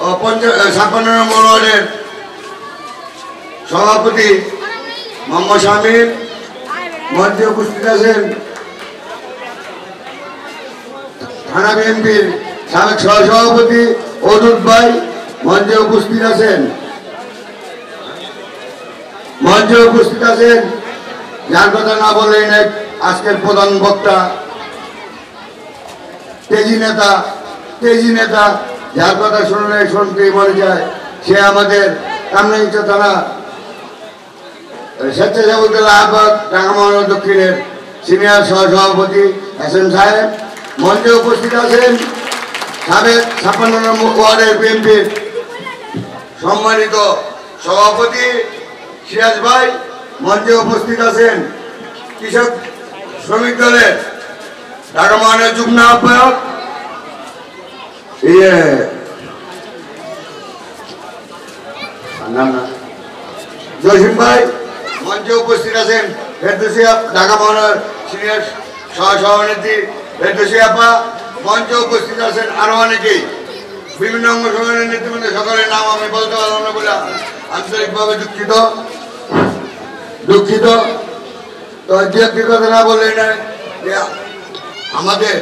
ও 56 নম্বর ওয়ার্ডের সভাপতি মোহাম্মদ শামীম মঞ্চে উপস্থিত আছেন। থানা বিএনপির সাবেক সহসভাপতি অদূত ভাই মঞ্চে উপস্থিত আছেন। মঞ্চে উপস্থিত আছেন যার কথা না বললেই না আজকের প্রধান বক্তা, তেজি নেতা যার কথা শুনলে শুনতেই মনে যায় সে আমাদের কামরাঙ্গীরচর থানা স্বেচ্ছাসেবক দল আহ্বায়ক ঢাকা মহানগর দক্ষিণের সিনিয়র সহসভাপতি হাসান সাহেব। মঞ্চে উপস্থিত আছেন সাবেক 56 নম্বর ওয়ার্ডের বিএনপির সম্মানিত সভাপতি সিরাজ ভাই। মঞ্চে উপস্থিত আছেন কৃষক শ্রমিক দলের ঢাকা মহানগর যুগ্ম আহ্বায়ক জসিম ভাই। মঞ্চে উপস্থিত আছেন ঢাকা মহানগর সিনিয়র সহসভাপতি ফেরদৌসী আপা। মঞ্চে উপস্থিত আছেন আরো অনেকেই, বিভিন্ন অঙ্গ সংগঠনের নেতৃবৃন্দ। সকলের নাম আমি বলতে পারলাম না বলে আন্তরিকভাবে দুঃখিত। তো দু কথা না বললেই নয় যে আমাদের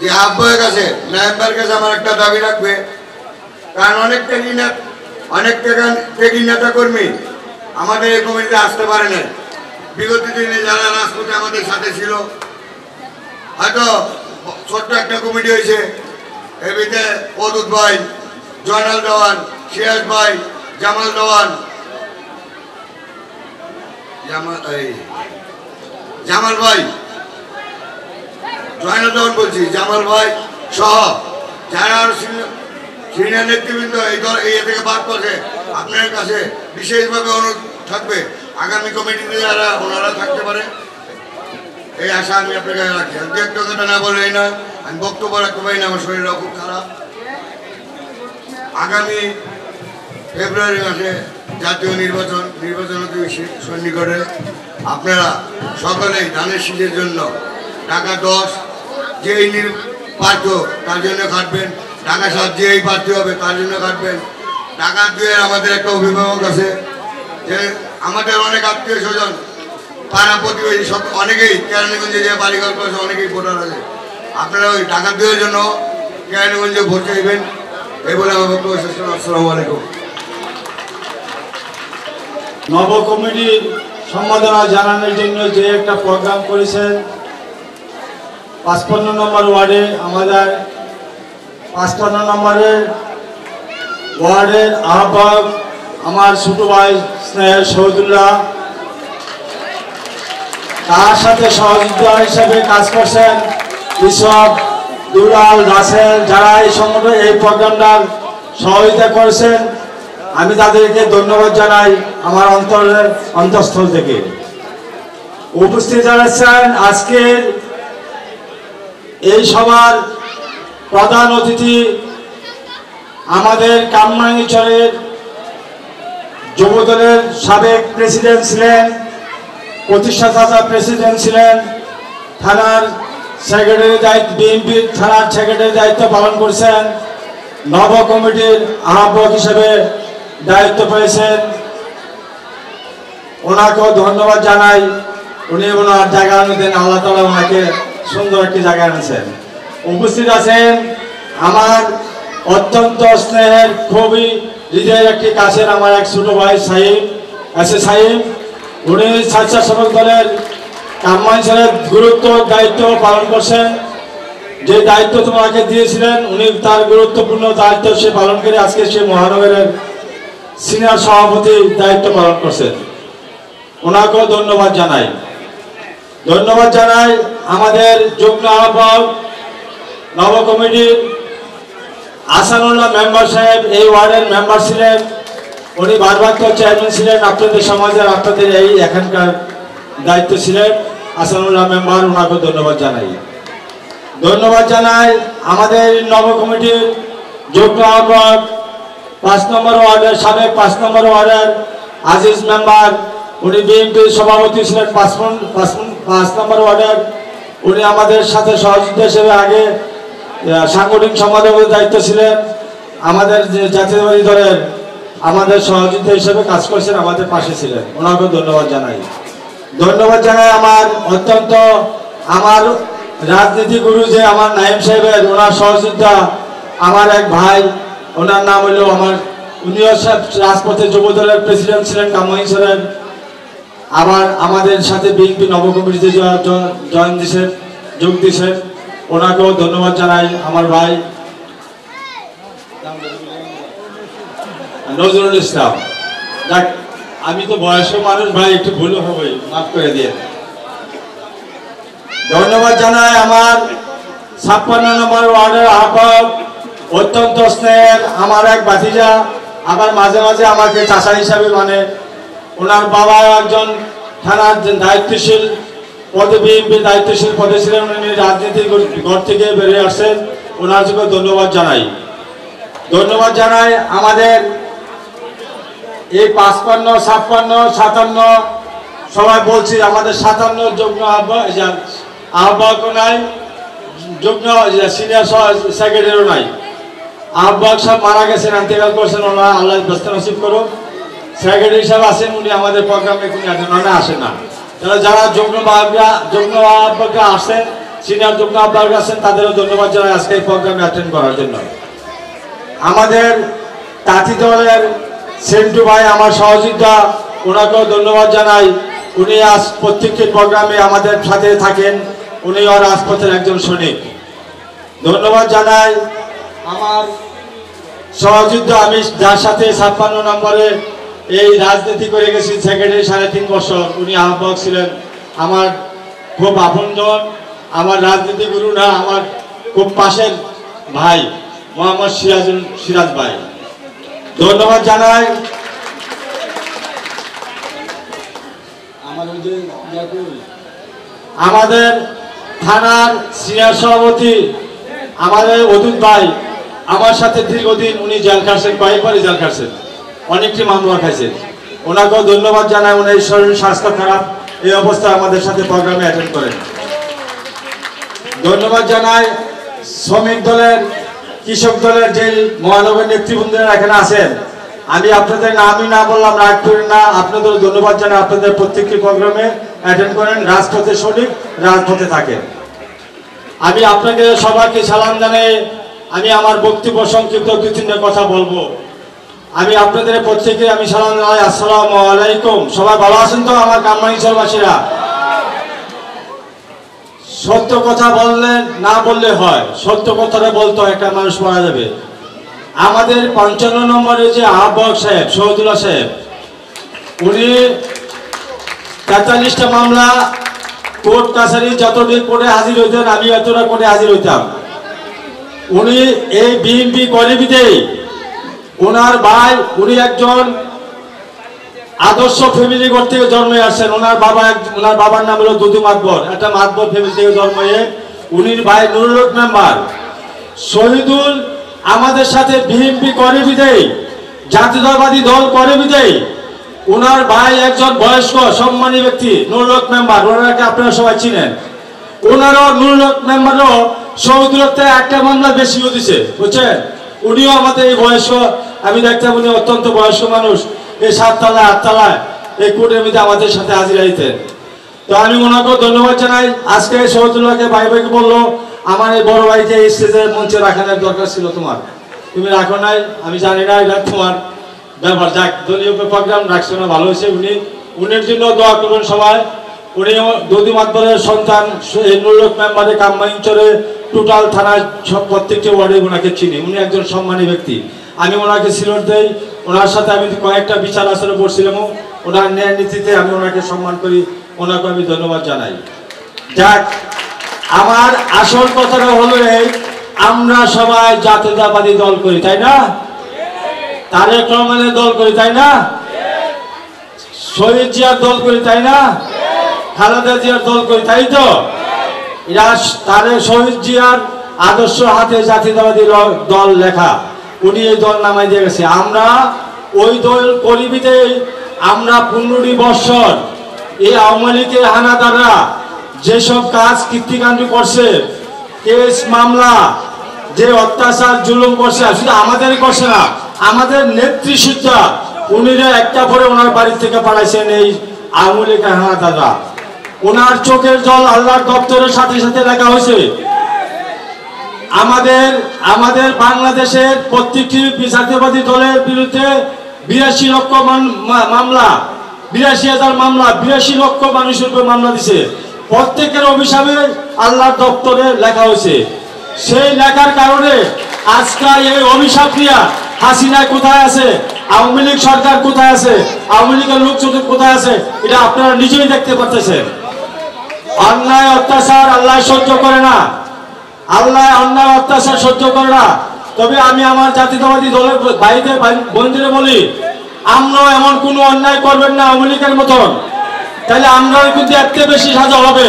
যে আহ্বায়ক আছে মেম্বার কাছে আমার একটা দাবি রাখবে, কারণ অনেক ত্যাগী নেতা কর্মী আমাদের এই কমিটিতে আসতে পারে না। বিগত দিনে যারা রাজপথে আমাদের সাথে ছিল, হয়তো ছোট্ট একটা কমিটি হয়েছে, এর ভিতরে অদূত ভাই, জয়নাল দেওয়ান, সিরাজ ভাই, জামাল দেওয়ান, জামাল ভাই, জয়নাল দেওয়ান বলছি, জামাল ভাই সহ যারা সিনিয়র নেতৃবৃন্দ এই দল এই থেকে বাদ করছে, আপনার কাছে বিশেষভাবে অনুরোধ থাকবে আগামী কমিটিতে যারা ওনারা থাকতে পারে এই আশা আমি আপনার কাছে রাখি। দু একটা কথা না বলেই নয়, আমি বক্তব্য রাখতে পারি না, আমার শরীরটাও খুব খারাপ। আগামী ফেব্রুয়ারি মাসে জাতীয় নির্বাচন সন্নিকটে আপনারা সকলেই ধানের শীষের জন্য ঢাকা 10 যেই প্রার্থী তার জন্য খাটবেন, ঢাকা 7 যেই প্রার্থী হবে তার জন্য খাটবেন। ঢাকা 2 আমাদের একটা অভিভাবক আছে, যে আমাদের অনেক আত্মীয় স্বজন পাড়া প্রতিবেশী সব অনেকেই কেরানীগঞ্জে যে বাড়িঘর করেছে অনেকেই ভোটার আছে। আপনারা ওই ঢাকা 2 জন্য কেরানীগঞ্জে ভোট চাইবেন, এই বলে আমার বক্তব্য শেষ করলাম। আসসালামু আলাইকুম। নব কমিটির সম্মাননা জানানোর জন্য যে একটা প্রোগ্রাম করেছেন 55 নম্বর ওয়ার্ডে, আমাদের 55 নম্বরের ওয়ার্ডের আহ্বায়ক আমার ছোট ভাই স্নেহের শহীদুল্লাহ, তার সাথে সহযোগিতা হিসেবে কাজ করছেন কৃষক দুলাল রাসেল, যারা এই সংগঠন এই প্রোগ্রামটার সহযোগিতা করেছেন। আমি তাদেরকে ধন্যবাদ জানাই আমার অন্তঃস্থল থেকে। উপস্থিত জানাচ্ছেন আজকের এই সভার প্রধান অতিথি আমাদের কামরাঙ্গীরচরের যুবদলের সাবেক প্রেসিডেন্ট ছিলেন, প্রতিষ্ঠাতা প্রেসিডেন্ট ছিলেন, থানার সেক্রেটারি দায়িত্ব, বিএনপির থানার সেক্রেটারি দায়িত্ব পালন করেছেন, নব কমিটির আহ্বায়ক হিসেবে দায়িত্ব পেয়েছেন। ওনাকেও ধন্যবাদ জানাই, উনি ওনার জায়গা দেন, আল্লাহ তাআলা ওনাকে সুন্দর একটি জায়গা এনেছেন। উপস্থিত আছেন আমার অত্যন্ত স্নেহের, খুবই হৃদয়ের একটি কাছের আমার এক ছোট ভাই সাহিব সাহিব, উনি স্বেচ্ছাসেবক দলের কামরাঙ্গীরচরের গুরুত্ব দায়িত্ব পালন করছেন। যে দায়িত্ব তোমাকে দিয়েছিলেন উনি তার গুরুত্বপূর্ণ দায়িত্ব সে পালন করে আজকে সে মহানগরের সিনিয়র সভাপতির দায়িত্ব পালন করছেন। ওনাকেও ধন্যবাদ জানাই। আমাদের যুগ্ম আহ্বায়ক নব কমিটির আসানুল্লাহ মেম্বার সাহেব এই ওয়ার্ডের মেম্বার ছিলেন, উনি ভারপ্রাপ্ত চেয়ারম্যান ছিলেন, আপনাদের সমাজের আপনাদের এই এখানকার দায়িত্ব ছিলেন আসানুল্লাহ মেম্বার, ওনাকেও ধন্যবাদ জানাই। আমাদের নব কমিটির যুগ্ম আহ্বায়ক 5 নম্বর ওয়ার্ডের সাবেক 5 নম্বর ওয়ার্ডের আজিজ মেম্বার, উনি বিএনপির সভাপতি ছিলেন 5 নম্বর ওয়ার্ডের, উনি আমাদের সাথে সহযোগিতা হিসেবে আগে সাংগঠনিক সম্পাদকের দায়িত্ব ছিলেন। আমাদের যে জাতীয়তাবাদী দলের আমাদের সহযোগিতা হিসেবে কাজ করছেন, আমাদের পাশে ছিলেন, ওনাকেও ধন্যবাদ জানাই। ধন্যবাদ জানাই আমার অত্যন্ত আমার রাজনীতি গুরু যে আমার নাইম সাহেবের, ওনার সহযোগিতা, আমার এক ভাই, ওনার নাম হলো আমার, উনিও রাজপথে যুব দলের প্রেসিডেন্ট ছিলেন কামাইছড়ের, আবার আমাদের সাথে বিএনপি নবকমিটিতে জয়েন দিয়েছেন, যোগ দিয়েছেন, ওনাকেও ধন্যবাদ জানাই। আমার ভাই নজরুল ইসলাম, যাক আমি তো বয়স্ক মানুষ ভাই, একটু ভুল হবে, মাফ করে দিয়ে। ধন্যবাদ জানাই আমার 56 নম্বর ওয়ার্ডের আহ্বায়ক, অত্যন্ত স্নেহের আমার এক ভাতিজা, আবার মাঝে মাঝে আমাকে চাচা হিসাবে মানে। ওনার বাবা একজন থানার দায়িত্বশীল পদে, বিএনপির দায়িত্বশীল পদে ছিলেন, উনি রাজনীতির ঘর থেকে বেরিয়ে আসছেন, ওনার জন্য ধন্যবাদ জানাই। ধন্যবাদ জানাই আমাদের এই 55, 56, 57 সবাই বলছি, আমাদের 57 যুগ্ম আহ্বায়ক নাই, যুগ্ম সিনিয়র সেক্রেটারিও নাই, আহ্বায়ক সব মারা গেছেন, ইন্তেকাল করছেন, ওনারা আল্লাহ ব্যস্ত নসিব করুন। সেক্রেটারি সাহেব আছেন, উনি আমাদের প্রোগ্রামে কোনো অ্যাটেন্ড আসেন না। তারা যারা যুগ্ম আহ্বায়করা আসেন, সিনিয়র যুগ্ম আহ্বায়ক আছেন, তাদেরও ধন্যবাদ জানাই আজকে এই প্রোগ্রামে অ্যাটেন্ড করার জন্য। আমাদের তাঁতি দলের সেন্টু ভাই আমার সহযোগিতা, ওনাকেও ধন্যবাদ জানাই। উনি আজ প্রত্যেকটি প্রোগ্রামে আমাদের সাথে থাকেন, উনিও রাজপথের একজন সৈনিক। ধন্যবাদ জানাই আমার সহযোগিতা, আমি যার সাথে 56 নম্বরে এই রাজনীতি করে গেছি, সেক্রেটারি 3.5 বছর, উনি আহ্বায়ক ছিলেন, আমার খুব আপনজন, আমার রাজনীতি গুরু না, আমার খুব পাশের ভাই মোহাম্মদ সিরাজ ভাই। ধন্যবাদ জানাই আমাদের থানার সিনিয়র সভাপতি আমাদের অদূত ভাই, আমার সাথে দীর্ঘদিন উনি জেল খাটছেন, কয়েকবারই জেল খাটছেন, অনেকটি মামলা খাইছেন, ওনাকেও ধন্যবাদ জানাই। উনি শরীর স্বাস্থ্য খারাপ, এই অবস্থায় আমাদের সাথে প্রোগ্রামে অ্যাটেন্ড করেন। ধন্যবাদ জানাই শ্রমিক দলের, কৃষক দলের যে মহানগর নেতৃবৃন্দরা এখানে আছেন, আমি আপনাদের নামই না বললাম, রাগ করেন না, আপনাদের ধন্যবাদ জানাই, আপনাদের প্রত্যেকটি প্রোগ্রামে অ্যাটেন্ড করেন, রাজপথে সঠিক রাজপথে থাকেন। আমি আপনাকে সবাইকে সালাম জানাই। আমি আমার বক্তব্য সংক্ষিপ্ত 2-3টা কথা বলবো। আমি আপনাদের প্রত্যেকে আমি সালাম জানাই, আসসালামু আলাইকুম। সবাই ভালো আছেন তো আমার কামরাঙ্গীরবাসীরা? সত্য কথা বললে না বললে হয়, সত্য কথাটা বলতে একটা মানুষ মারা যাবে। আমাদের 55 নম্বরে যে আহ্বায়ক সাহেব শহীদুল্লাহ সাহেব, উনি 43টা মামলা কোর্ট কাছারি যতটি কোর্টে হাজির হইতেন, আমি এতটা কোর্টে হাজির হইতাম। উনি এই বিএনপি কর্মীতেই, ওনার ভাই, উনি একজন আদর্শ ফ্যামিলি ঘর থেকে জন্মে আসছেন। ওনার বাবার নাম হলো দুদু মাতবর, একটা মাতবর ফ্যামিলি থেকে জন্ম হয়ে, উনি ভাই নুরুল হক মেম্বার। শহীদুল আমাদের সাথে বিএনপি করে বিদেই, জাতীয়তাবাদী দল করে বিদেই, ওনার ভাই একজন বয়স্ক সম্মানী ব্যক্তি নুরুল হক মেম্বার, ওনাকে আপনারা সবাই চিনেন। ওনারও নুরুল হক মেম্বারও শহীদুলতে একটা মামলা বেশি দিছে, বুঝছেন? উনিও আমাদের এই বয়স্ক, আমি দেখতাম উনি অত্যন্ত বয়স্ক মানুষ, এই 7 তলায় 8 তলায় এই কোর্টের মধ্যে আমাদের সাথে হাজির আইতেন। তো আমি ওনাকেও ধন্যবাদ জানাই। আজকে শহীদুল্লাহকে ভাই ভাইকে বললো, আমার এই বড় ভাইকে এই স্টেজের মঞ্চে রাখানোর দরকার ছিল তোমার, তুমি রাখো নাই, আমি জানি না, এটা তোমার ব্যাপার। যাক, দলীয় প্রোগ্রাম রাখছো না, ভালো হয়েছে। উনির জন্য দোয়া করবেন সবাই। উনিও দুদু মাতবরের সন্তান, নুরুল হক মেম্বারে কামরাঙ্গীরচরে টোটাল থানায় সব প্রত্যেকটি ওয়ার্ডে ওনাকে চিনি, উনি একজন সম্মানী ব্যক্তি। আমি ওনাকে সিলট দেই, ওনার সাথে আমি কয়েকটা বিচার আচরণ করছিলাম, ওনার ন্যায় নীতিতে আমি ওনাকে সম্মান করি, ওনাকে আমি ধন্যবাদ জানাই। যাক, আমার আসল কথাটা হলো এই, আমরা সবাই জাতীয়তাবাদী দল করি, তাই না? তারেক রহমানের দল করি, তাই না? শহীদ জিয়ার দল করি, তাই না? খালেদা জিয়ার দল করি, তাই তো? এরা তারেক শহীদ জিয়ার আদর্শ হাতে জাতীয়তাবাদী দল লেখা, উনি এই দল নামাই দিয়ে গেছে। আমরা ওই দল করিবিতেই আমরা 15 বছর এই আওয়ামী লীগের হানাদাররা যেসব কাজ কীর্তিকাণ্ড করছে, কেস মামলা যে অত্যাচার জুলুম করছে, শুধু আমাদেরই করছে না, আমাদের নেত্রী সুদ্ধা উনিরা একটা পরে ওনার বাড়ি থেকে পাঠাইছেন এই আওয়ামী লীগ দাদা। ওনার চোখের জল আল্লাহর দপ্তরের সাথে সাথে লেখা হয়েছে। আমাদের বাংলাদেশের প্রত্যেকটি জাতীয়বাদী দলের বিরুদ্ধে 82 লক্ষ মামলা, 82,000 মামলা, 82 লক্ষ মানুষের উপর মামলা দিছে। প্রত্যেকের অভিশাপে আল্লাহর দপ্তরে লেখা হয়েছে। সেই লেখার কারণে আজকে এই অভিশাপ দিয়া হাসিনা কোথায় আছে, আওয়ামী লীগ সরকার কোথায় আছে, আওয়ামী লীগের লোকজন কোথায় আছে, এটা আপনারা নিজেই দেখতে পাচ্ছেন। অন্যায় অত্যাচার আল্লাহ সহ্য করে না, আল্লাহ অন্যায় অত্যাচার সহ্য করে না। তবে আমি আমার জাতীয়তাবাদী দলের ভাইদের বন্ধুদের বলি, আমরাও এমন কোনো অন্যায় করবেন না আওয়ামী লীগের মতন, তাহলে আমরাও কিন্তু এত বেশি সাজা হবে,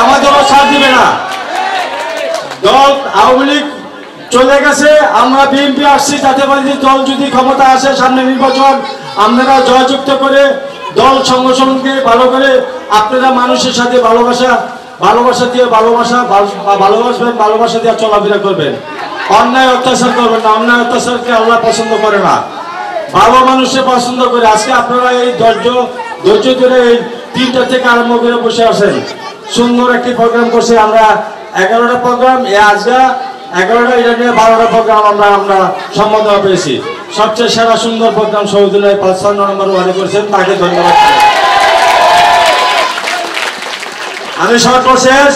আমাদেরও ছাড় দিবে না। দল আওয়ামী লীগ চলে গেছে, আমরা বিএনপি আসছি, জাতীয়বাদী দল যদি ক্ষমতা আসে সামনে নির্বাচন, আপনারা জয়যুক্ত করে দল সংগঠনকে ভালো করে আপনারা মানুষের সাথে ভালোবাসা দিয়ে ভালোবাসবেন, ভালোবাসা দিয়ে চলাফেরা করবেন, অন্যায় অত্যাচার করবেন না। অন্যায় অত্যাচারকে আল্লাহ পছন্দ করে না, ভালো মানুষে পছন্দ করে। আজকে আপনারা এই ধৈর্য ধরে এই 3টা থেকে আরম্ভ করে বসে আছেন, সুন্দর একটি প্রোগ্রাম করছে। আমরা 11টা প্রোগ্রাম, আজকে 11টা, এটা নিয়ে 12টা প্রোগ্রাম আমরা সম্বোধনা পেয়েছি। সবচেয়ে সেরা সুন্দর প্রোগ্রাম শহীদুল্লাহ ৫ নম্বর ওয়ার্ডে করেছেন, তাকে ধন্যবাদ। আমি সর্বশেষ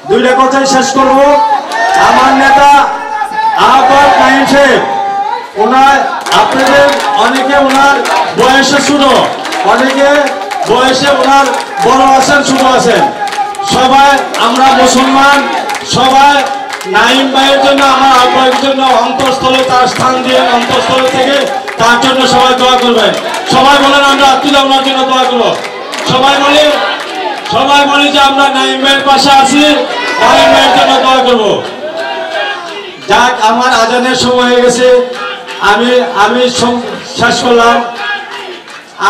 2টা কথাই শেষ করব। আমার নেতা আহ্বায়ক নাঈম সাহেব, ওনার আপনাদের অনেকে ওনার বয়সে ছোট, অনেকে বয়সে ওনার বড় আছেন, ছোট আছেন। সবাই আমরা মুসলমান, সবাই নাঈম ভাইয়ের জন্য, আমার আহ্বায়কের জন্য অন্তঃস্থলে তার স্থান দিয়ে অন্তঃস্থলে থেকে তার জন্য সবাই দোয়া করবেন। সবাই বলেন আমরা আত্মীয় ওনার জন্য দোয়া করবো। সবাই বলি যে আমরা নাঈম ভাইয়ের পাশে আছি, নাঈম ভাইয়ের জন্য দোয়া করবো। যাক, আমার আজানের সময় হয়ে গেছে, আমি শেষ করলাম।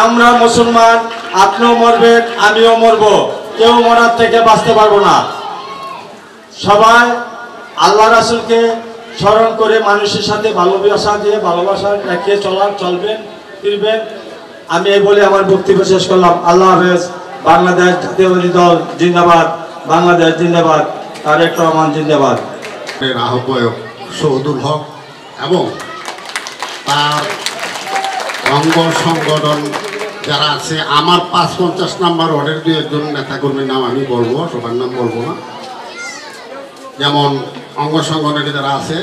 আমরা মুসলমান, আপনিও মরবেন, আমিও মরবো, কেউ মরার থেকে বাঁচতে পারবো না। সবাই আল্লাহ রাসূলকে স্মরণ করে মানুষের সাথে ভালোবাসা রেখে চলবেন, ফিরবেন। আমি এই বলে আমার বক্তব্য শেষ করলাম। আল্লাহ হাফেজ। বাংলাদেশ জাতীয়বাদী দল জিন্দাবাদ, বাংলাদেশ জিন্দাবাদ, তারেক রহমান জিন্দাবাদ। আহ্বায়ক শহীদুল হক এবং তার অঙ্গ সংগঠন যারা আছে, আমার ৫-৫০ নম্বর ওয়ার্ডের 2-1 নেতাকর্মীর নাম আমি বলবো, সবার নাম বলবো না। যেমন অঙ্গ সংগঠনে যারা আছে,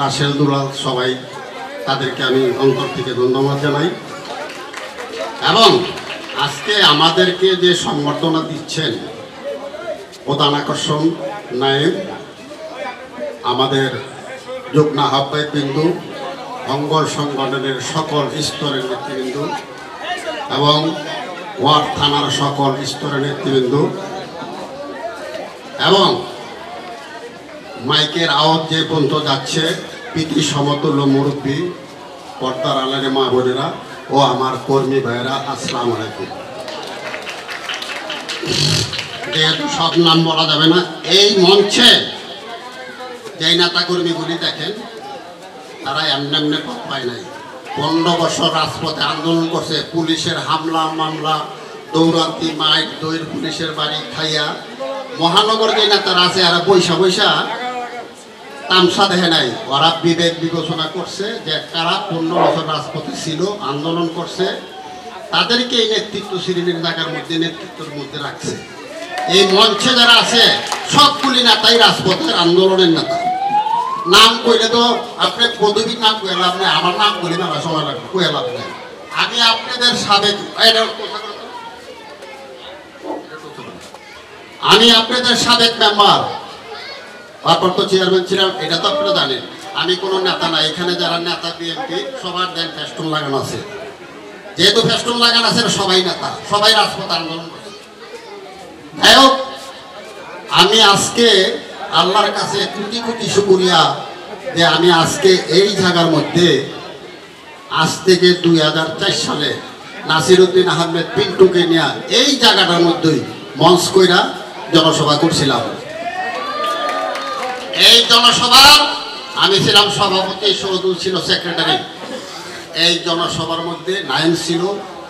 রাসেল দুলাল, সবাই তাদেরকে আমি অন্তর থেকে ধন্যবাদ জানাই। এবং আজকে আমাদেরকে যে সংবর্ধনা দিচ্ছেন, প্রধান আকর্ষণ নায়েব, আমাদের যুগ্ম আহ্বায়ক বিন্দু, অঙ্গ সংগঠনের সকল স্তরের নেতৃবৃন্দ এবং ওয়ার্ড থানার সকল স্তরের নেতৃবৃন্দ এবং মাইকের আওয়াজ যে পর্যন্ত যাচ্ছে, পিটি সমতুল্য মুরব্বী, পর্দার আলারে মা বোনেরা ও আমার কর্মী ভাইয়েরা, আসসালামু আলাইকুম। যেহেতু সব নাম বলা যাবে না, এই মঞ্চে যেই নেতা কর্মীগুলি দেখেন, তারা এমনি পথ পায় নাই। 15 বছর রাজপথে আন্দোলন করছে, পুলিশের হামলা মামলা, দৌড়ান্তি, মাইক দৈর, পুলিশের বাড়ি খাইয়া। মহানগর যে নেতারা আছে, এরা বৈশা তামসা দেখে নাই। ওরা বিবেক বিবেচনা করছে যে কারা 15 বছর রাজপথে ছিল, আন্দোলন করছে, তাদেরকে এই নেতৃত্ব শ্রেণীর জায়গার মধ্যে, নেতৃত্বের মধ্যে রাখছে। এই মঞ্চে যারা আছে সবগুলি নেতাই রাজপথের আন্দোলনের নেতা। নাম কইলে তো আপনি পদবীর নাম কয়ে লাভ নেই, আমার নাম বলি না, সবার কয়ে লাভ নেই। আমি আপনাদের সাবেক মেম্বার, তারপর তো চেয়ারম্যান ছিলাম, এটা তো আপনারা জানেন। আমি কোনো নেতা না, এখানে যারা নেতা বিএনপি সবার দেন ফেস্টুন লাগানো আছে। যেহেতু ফেস্টুন লাগানো আছে, সবাই নেতা, সবাই রাজপথ আন্দোলন করছে। যাই হোক, আমি আজকে আল্লাহর কাছে কোটি কোটি শুকরিয়া যে আমি আজকে এই জায়গার মধ্যে আজ থেকে 2004 সালে নাসিরউদ্দিন আহমেদ পিন্টুকে নিয়ে এই জায়গাটার মধ্যেই মঞ্চ কইরা জনসভা করছিলাম। এই জনসভা আমি ছিলাম সভাপতি, শহীদুল ছিল সেক্রেটারি। এই জনসভার মধ্যে নাইম ছিল,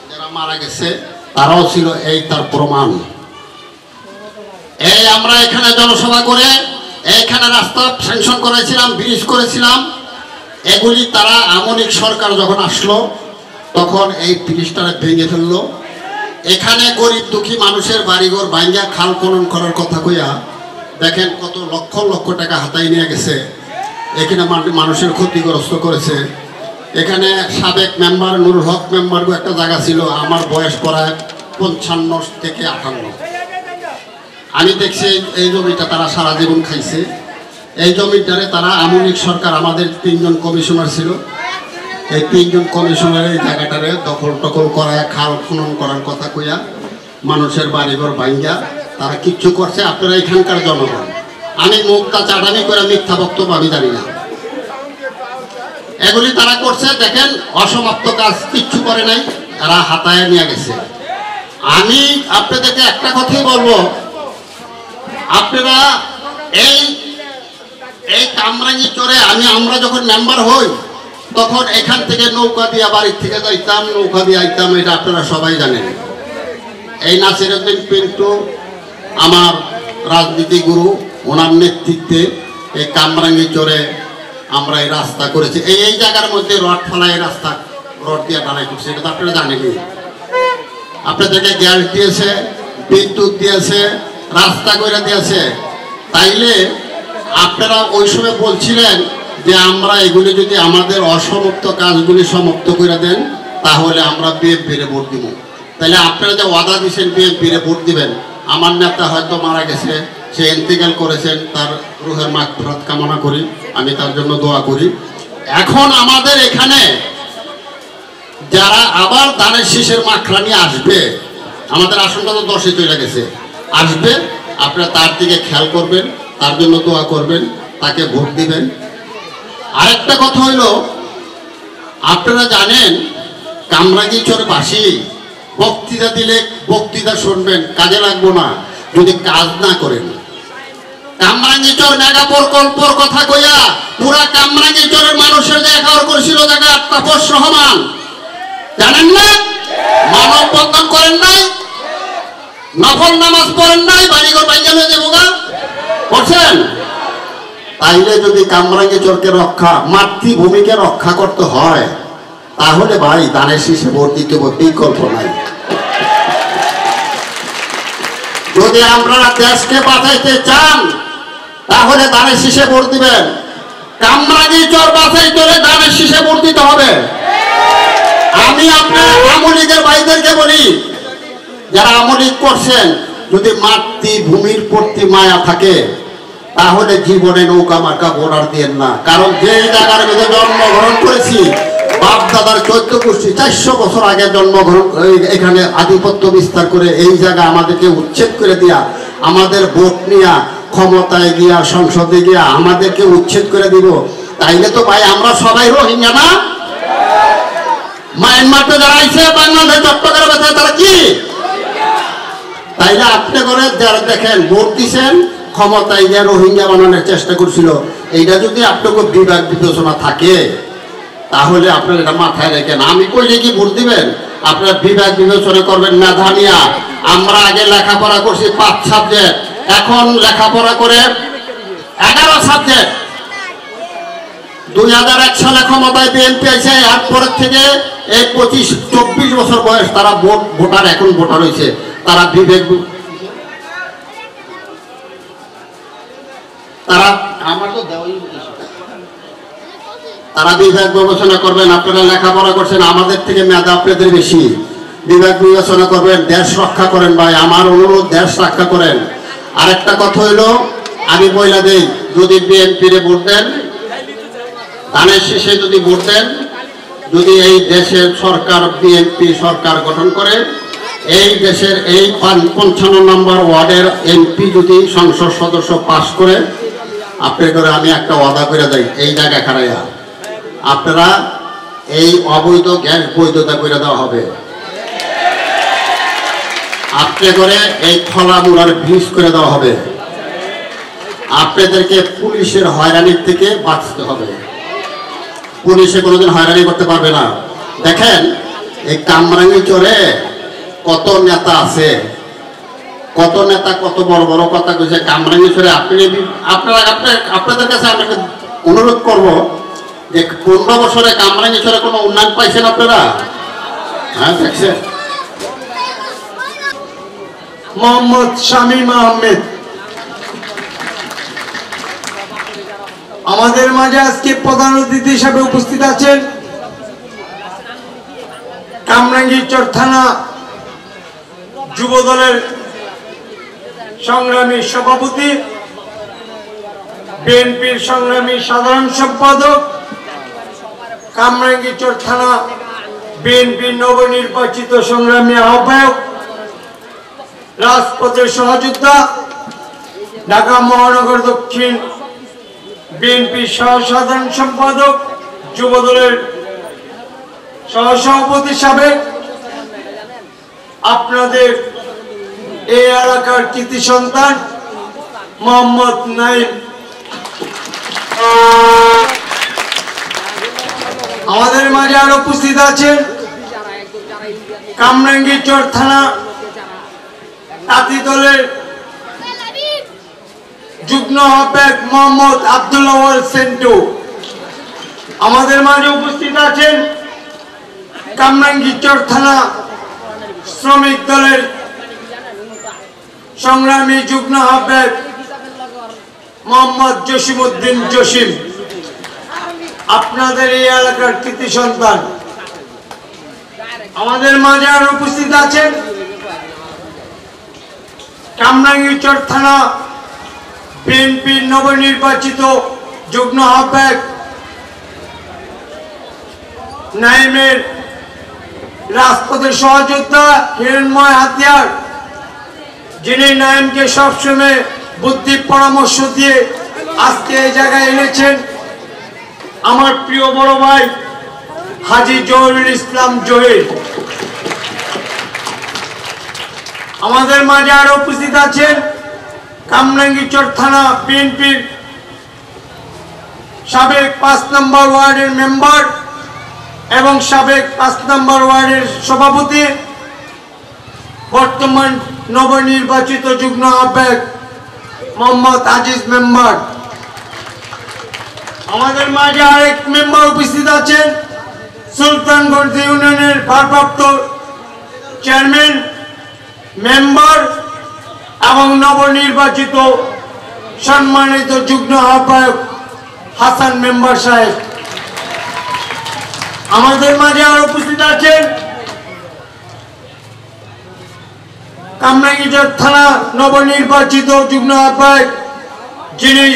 যারা মারা গেছে তারাও ছিল, এই তার প্রমাণ। এই আমরা এখানে জনসভা করে এইখানে রাস্তা স্যাংশন করেছিলাম, ব্রিজ করেছিলাম। এগুলি তারা আমলিক সরকার যখন আসলো তখন এই ব্রিজটারে ভেঙে ফেললো। এখানে গরিব দুঃখী মানুষের বাড়িঘর ভাঙ্গা খাল খনন করার কথা কইয়া দেখেন কত লক্ষ লক্ষ টাকা হাতায় নিয়ে গেছে। এখানে মানুষের ক্ষতিগ্রস্ত করেছে। এখানে সাবেক মেম্বার নুরুল হক মেম্বার একটা জায়গা ছিল, আমার বয়স প্রায় 55 থেকে 58। আমি দেখছি এই জমিটা তারা সারা জীবন খাইছে। এই জমিটারে তারা আমলিক সরকার, আমাদের 3 জন কমিশনার ছিল, এই 3 জন কমিশনার এই জায়গাটারে দখল টকল করায় খাল খনন করার কথা কইয়া মানুষের বাড়িঘর ভাঙ্গা তারা কিচ্ছু করছে। আপনারা এখানকার জনগণ, আমি মুক্তা চাটামি করে মিথ্যা বক্তব্য আমি জানি না, এগুলি তারা করছে। দেখেন অসমাপ্ত কাজ কিচ্ছু করে নাই, তারা হাতায় নিয়ে গেছে। আমি আপনাদেরকে একটা কথাই বলবো, আপনারা এই কামরাঙ্গি চরে আমরা যখন মেম্বার হই তখন এখান থেকে নৌকা দিয়া বাড়ির থেকে যাইতাম, নৌকা দিয়ে আইতাম, এটা আপনারা সবাই জানেন। এই নাসিরউদ্দিন পিন্টু আমার রাজনীতি গুরু, ওনার নেতৃত্বে এই কামরাঙ্গি চরে আমরা এই রাস্তা করেছি। এই জায়গার মধ্যে রড ফেলায় রাস্তা, রড দিয়ে ঢালাই করছে, এটা তো আপনারা জানেনই। আপনাদেরকে গ্যাস দিয়েছে, বিদ্যুৎ দিয়েছে, রাস্তা করে দিয়েছে। তাইলে আপনারা ওই সময় বলছিলেন যে আমরা এগুলি যদি আমাদের অসমাপ্ত কাজগুলি সমাপ্ত করে দেন তাহলে আমরা বিএনপিরে ভোট দিব। তাহলে আপনারা যে ওয়াদা দিয়েছেন বিএনপিরে ভোট দিবেন, আমার নেতা হয়তো মারা গেছে, সে ইন্তেকাল করেছেন, তার রুহের মাগফিরাত কামনা করি, আমি তার জন্য দোয়া করি। এখন আমাদের এখানে যারা আবার ধানের শীষের মাখরা নিয়ে আসবে, আমাদের আসনটা তো 10-এ চলে গেছে, আসবে, আপনারা তার দিকে খেয়াল করবেন, তার জন্য দোয়া করবেন, তাকে ভোট দিবেন। আরেকটা কথা হইল, আপনারা জানেন কামরাঙ্গীরচরবাসী বক্তৃতা দিলে বক্তৃতা শুনবেন, কাজে লাগবো না যদি কাজ না করেন। কামরাঙ্গীরচর মেগা প্রকল্পর কথা কইয়া পুরা কামরাঙ্গীরচরের মানুষের যে একার করেছিল জায়গা তাপস রহমান, জানেন না? মানব বন্ধন করেন নাই, নফল নামাজ পড়েন নাই, বাড়িঘর ভাঙ্গা হয়ে যাবো গা করছেন। তাইলে যদি কামরাঙ্গীরচরকে রক্ষা, মাতৃভূমিকে রক্ষা করতে হয়, তাহলে ভাই ধানের শীষে ভোট দিতে বিকল্প নাই। যদি আপনারা দেশকে বাঁচাইতে চান তাহলে ধানের শীষে ভোট দিবেন। কামরাঙ্গীরচর বাঁচাইতে হলে ধানের শীষে ভোট দিতে হবে। আমি আপনার আমলীগের ভাইদেরকে বলি, যারা আমলীগ করছেন, যদি মাতৃভূমির প্রতি মায়া থাকে তাহলে জীবনে নৌকা মার্কা ভোটার দিয়েন না। কারণ যে জায়গার মধ্যে জন্মগ্রহণ করেছি, বাপ দাদার 14 গোষ্ঠী 400 বছর আগে জন্মগ্রহণ, এখানে আধিপত্য বিস্তার করে এই জায়গা আমাদেরকে উচ্ছেদ করে দিয়া, আমাদের ভোট নিয়া ক্ষমতায় গিয়া সংসদে গিয়া আমাদেরকে উচ্ছেদ করে দিব, তাইলে তো ভাই আমরা সবাই রোহিঙ্গা না? মায়ানমারতে যারা আইছে, বাংলাদেশ চট্টগ্রামে তারা কি? তাইলে আপনি করে যারা দেখেন ভোট দিচ্ছেন, ক্ষমতায় গিয়ে রোহিঙ্গা বানানোর চেষ্টা করছিল, এইটা যদি আপনাকে বিভাগ বিবেচনা থাকে তাহলে আপনার এটা মাথায় রেখেন। আমি কইলে কি ভোট দিবেন? আপনার বিভাগ বিবেচনা করবেন মেধা নিয়া। আমরা আগে লেখাপড়া করছি 5 সাবজেক্ট, এখন লেখাপড়া করে 11 সাবজেক্ট। 2001 সালে ক্ষমতায় বিএনপি আছে, এরপরের থেকে এই 25-24 বছর বয়স তারা ভোটার, এখন ভোটার হয়েছে, তারা বিবেক, তারা আমার তো তারা বিভাগ বিবেচনা করবেন। আপনারা লেখাপড়া করছেন, আমাদের থেকে মেধা আপনাদের বেশি, বিভাগ বিবেচনা করবেন, দেশ রক্ষা করেন ভাই, আমার অনুরোধ দেশ রক্ষা করেন। আরেকটা কথা হইল, আমি বইলা দেই, যদি বিএনপিরে ভোট দেন, ধানের শীষে যদি ভোট দেন, যদি এই দেশের সরকার বিএনপি সরকার গঠন করে, এই দেশের এই 55 নম্বর ওয়ার্ডের এমপি যদি সংসদ সদস্য পাস করে, আপনাদের আমি একটা ওয়াদা করে দেই, এই জায়গা খাড়াইয়া আপনারা এই অবৈধ গ্যাস বৈধতা করে দেওয়া হবে। আপনি করে এই খোলা মুড়ার ব্রিজ করে দেওয়া হবে। আপনাদেরকে পুলিশের হয়রানির থেকে বাঁচতে হবে। পুলিশে কোনোদিন হয়রানি করতে পারবে না। দেখেন এই কামরাঙ্গীরচরে কত নেতা আছে, কত নেতা কত বড় বড় কথা কইছে। কামরাঙ্গীরচরে আপনাদের কাছে আমি অনুরোধ করব যে 15 বছরে কামরাঙ্গীরচরে কোনো উন্নয়ন পাইছেন আপনারা? হ্যাঁ, দেখছেন। মোহাম্মদ শামীম আহমেদ আমাদের মাঝে আজকে প্রধান অতিথি হিসাবে উপস্থিত আছেন। কামরাঙ্গীরচর থানা যুব দলের সংগ্রামী সভাপতি, বিএনপির সংগ্রামী সাধারণ সম্পাদক, কামরাঙ্গীরচর থানা বিএনপির নবনির্বাচিত সংগ্রামী আহ্বায়ক, রাজপথের সহযোদ্ধা, ঢাকা মহানগর দক্ষিণ বিএনপির সাধারণ সম্পাদক, যুব দলের সহসভাপতি সাবেক, আপনাদের এই এলাকার কৃতি সন্তান মোহাম্মদ নাইম, আমাদের মাঝে আরো উপস্থিত আছেন কামরাঙ্গীরচর থানা তাঁতি দলের যুগ্ম আহ্বায়ক মোহাম্মদ আব্দুল্লাহ সেন্টু। আমাদের মাঝে উপস্থিত আছেন কামরাঙ্গীরচর থানা শ্রমিক দলের সংগ্রামী যুগ্ম আহ্বায়ক মোহাম্মদ জসিমউদ্দিন জসিম, আপনাদের এই এলাকার কৃতি সন্তান। আমাদের মাঝে আরো উপস্থিত আছেন কামরাঙ্গীরচর থানা বিএনপির নবনির্বাচিত যুগ্ম আহ্বায়ক নাইমের রাজপথের সহযোদ্ধা হিরণময় হাতিয়ার, যিনি নাইমকে সবসময় বুদ্ধি পরামর্শ দিয়ে আজকে এই জায়গায় এনেছেন। আমার প্রিয় বড় ভাই হাজী জহুরুল ইসলাম জহির। আমাদের মাঝে আরো উপস্থিত আছেন কামরাঙ্গীরচর থানা বিএনপির সাবেক 5 নম্বর ওয়ার্ডের মেম্বার এবং সাবেক 5 নম্বর ওয়ার্ডের সভাপতি, বর্তমান নবনির্বাচিত যুগ্ম আহ্বায়ক মোহাম্মদ আজিজ মেম্বার। আমাদের মাঝে আরেক মেম্বার উপস্থিত আছেন সুলতানগঞ্জ ইউনিয়নের ভারপ্রাপ্ত চেয়ারম্যান মেম্বার এবং নবনির্বাচিত সম্মানিত যুগ্ম আহ্বায়ক হাসান মেম্বার সাহেব। আমাদের মাঝে আরো উপস্থিত আছেন কামরাঙ্গীরচর থানা নবনির্বাচিত যুগ্ম আহ্বায়ক, যিনি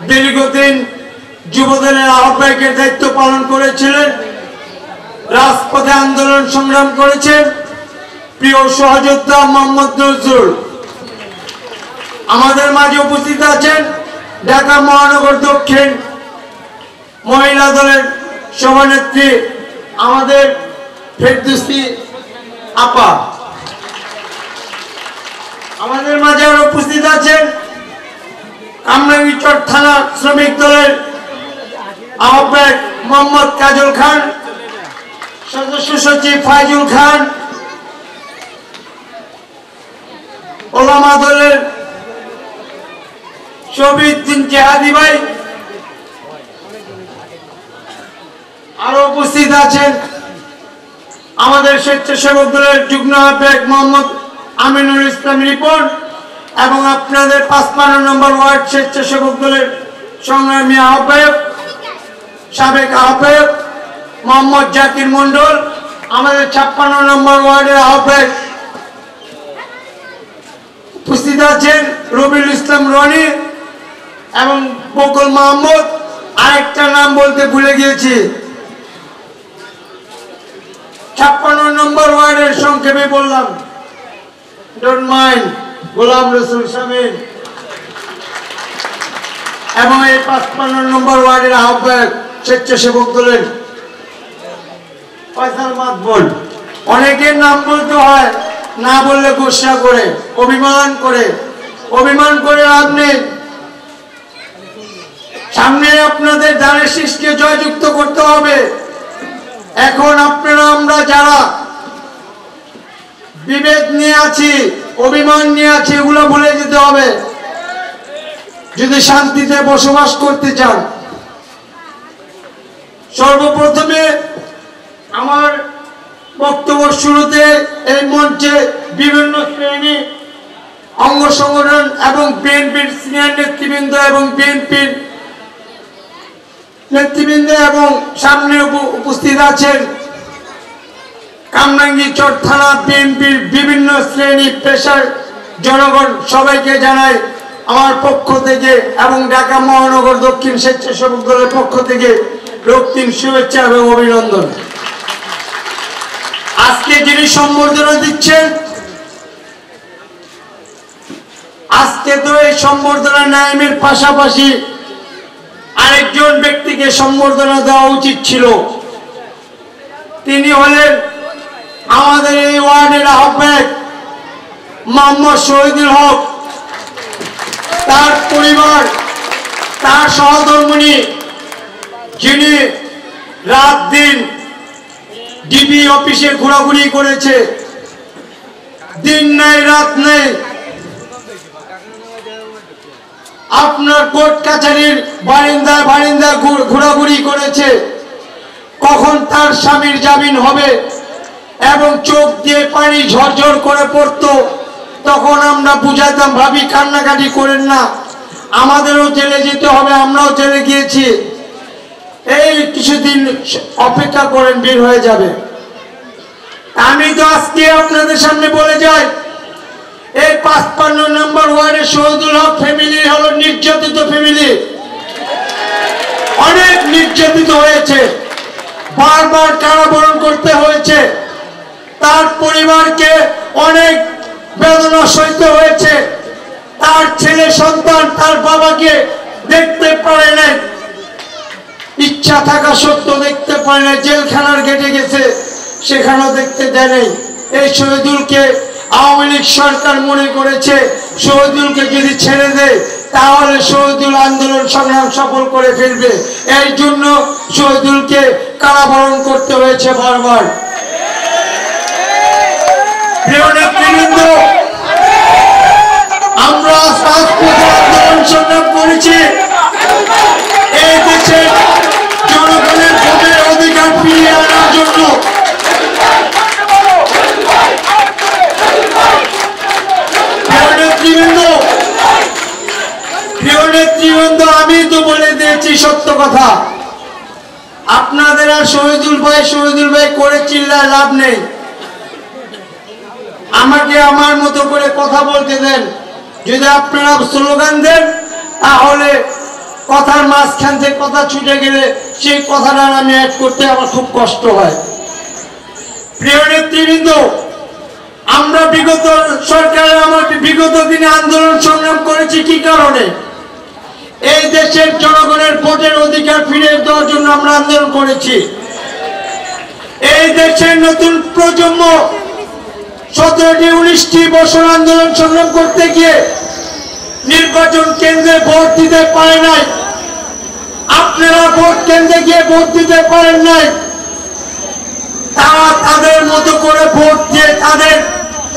দীর্ঘদিন যুবদলের আহ্বায়কের দায়িত্ব পালন করেছিলেন, রাজপথে আন্দোলন সংগ্রাম করেছেন, প্রিয় সহযোদ্ধা মোহাম্মদ নজরুল। আমাদের মাঝে উপস্থিত আছেন ঢাকা মহানগর দক্ষিণ মহিলা দলের সভানেত্রী আমাদের ফেরদৌসী আপা। আমাদের মাঝে আরো উপস্থিত আছেন কামরাঙ্গীরচর থানা শ্রমিক দলের আহ্বায়ক মোহাম্মদ কাজল খান, সদস্য সচিব ফাইজুল খান, ওলামা দলের শফিউদ্দিন জেহাদি ভাই। আরো উপস্থিত আছেন আমাদের স্বেচ্ছাসেবক দলের যুগ্ম আহ্বায়ক মোহাম্মদ আমিনুল ইসলাম রিপন এবং আপনাদের 55 নম্বর ওয়ার্ড স্বেচ্ছাসেবক দলের সংগ্রামী আহ্বায়ক সাবেক আহ্বায়ক মোহাম্মদ জাকির মন্ডল, আমাদের 56 নম্বর ওয়ার্ডের আহ্বায়ক উপস্থিত আছেন রবিউল ইসলাম রনি এবং বকুল মাহমুদ। আরেকটা নাম বলতে ভুলে গিয়েছি, 56 নম্বর ওয়ার্ডের সংক্ষেপে বললাম, ডোন্ট মাইন্ড, গোলাম রসুল শামীম এবং এই 55 নম্বর ওয়ার্ডের আহ্বায়ক স্বেচ্ছাসেবক দলের ফয়সাল মাতবর। অনেকের নাম বলতে হয়, না বললে গোসা করে, অভিমান করে লাভ নেই। সামনে আপনাদের ধানের শীষকে জয়যুক্ত করতে হবে। এখন আপনারা আমরা যারা বিভেদ নিয়ে আছি, অভিমান নিয়ে আছি, এগুলো ভুলে যেতে হবে যদি শান্তিতে বসবাস করতে চান। সর্বপ্রথমে আমার বক্তব্য শুরুতে এই মঞ্চে বিভিন্ন শ্রেণী, অঙ্গ সংগঠন এবং বিএনপির সিনিয়র নেতৃবৃন্দ এবং বিএনপির নেতৃবৃন্দ এবং সামনে উপস্থিত আছেন কামরাঙ্গীরচর থানা বিএনপির বিভিন্ন শ্রেণী পেশার জনগণ, সবাইকে জানাই আমার পক্ষ থেকে এবং ঢাকা মহানগর দক্ষিণ স্বেচ্ছাসেবক দলের পক্ষ থেকে রক্তিম শুভেচ্ছা এবং অভিনন্দন। আজকে যিনি সম্বর্ধনা দিচ্ছেন, আজকে তো এই সম্বর্ধনা নাইমের পাশাপাশি আরেকজন ব্যক্তিকে সম্বর্ধনা দেওয়া উচিত ছিল। তিনি হলেন আমাদের এই ওয়ার্ডের আহ্বায়ক মোহাম্মদ শহীদুল হক, তার পরিবার, তার সহধর্মিণী, যিনি রাত দিন ডিবি অফিসে ঘোরাঘুরি করেছে, দিন নাই রাত নেই, আপনার কোর্ট কাছারির বারিন্দায় বারিন্দায় ঘোরাঘুরি করেছে, কখন তার স্বামীর জামিন হবে এবং চোখ দিয়ে পানি ঝরঝর করে পড়তো। তখন আমরা বুঝাতাম, ভাবি কান্নাকাটি করেন না, আমাদেরও জেলে যেতে হবে, আমরাও জেলে গিয়েছি, এই কিছুদিন অপেক্ষা করেন, বের হয়ে যাবে। আমি তো আজকে আপনাদের সামনে বলে যাই, এই ৫৫ নম্বর ওয়ার্ডের শহীদুল হক ফ্যামিলি হলো নির্যাতিত ফ্যামিলি, অনেক নির্যাতিত হয়েছে, বারবার কারাবরণ করতে হয়েছে, তার পরিবারকে অনেক বেদনা সইতে হয়েছে, তার ছেলে সন্তান তার বাবাকে দেখতে পারে নাই, ইচ্ছা থাকা সত্ত্বেও দেখতে পারে নাই, জেলখানার গেটে গেছে, সেখানেও দেখতে দেয় নাই। এই শহীদুলকে আওয়ামী লীগ সরকার মনে করেছে শহীদুলকে যদি ছেড়ে দেয় তাহলে শহীদুল আন্দোলন সংগ্রাম সফল করে ফেলবে, এই জন্য শহীদুলকে কারাবরণ করতে হয়েছে বারবার। প্রিয় নেতৃবৃন্দ, আমরা আন্দোলন সংগ্রাম করেছি এই দেশের জনগণের ভোটের অধিকার ফিরিয়ে আনার জন্য। প্রিয় নেতৃবৃন্দ, আমি তো বলে দিয়েছি সত্য কথা, আপনাদের আর শহীদুল ভাই করে চিল্লায় লাভ নেই, আমাকে আমার মতো করে কথা বলতে দেন। যদি আপনারা স্লোগান দেন তাহলে কথার মাঝখান থেকে কথা ছুটে গেলে সেই কথাটা আমি অ্যাড করতে আমার খুব কষ্ট হয়। প্রিয় নেতৃবৃন্দ, আমরা বিগত সরকারের বিগত দিনে আন্দোলন সংগ্রাম করেছি কি কারণে? এই দেশের জনগণের ভোটের অধিকার ফিরিয়ে দেওয়ার জন্য আমরা আন্দোলন করেছি। এই দেশের নতুন প্রজন্ম 17টি 19টি বছর আন্দোলন সংগ্রাম করতে গিয়ে নির্বাচন কেন্দ্রে ভোট দিতে পারে নাই, আপনারা ভোট কেন্দ্রে গিয়ে ভোট দিতে পারেন নাই, তারা তাদের মতো করে ভোট দিয়ে তাদের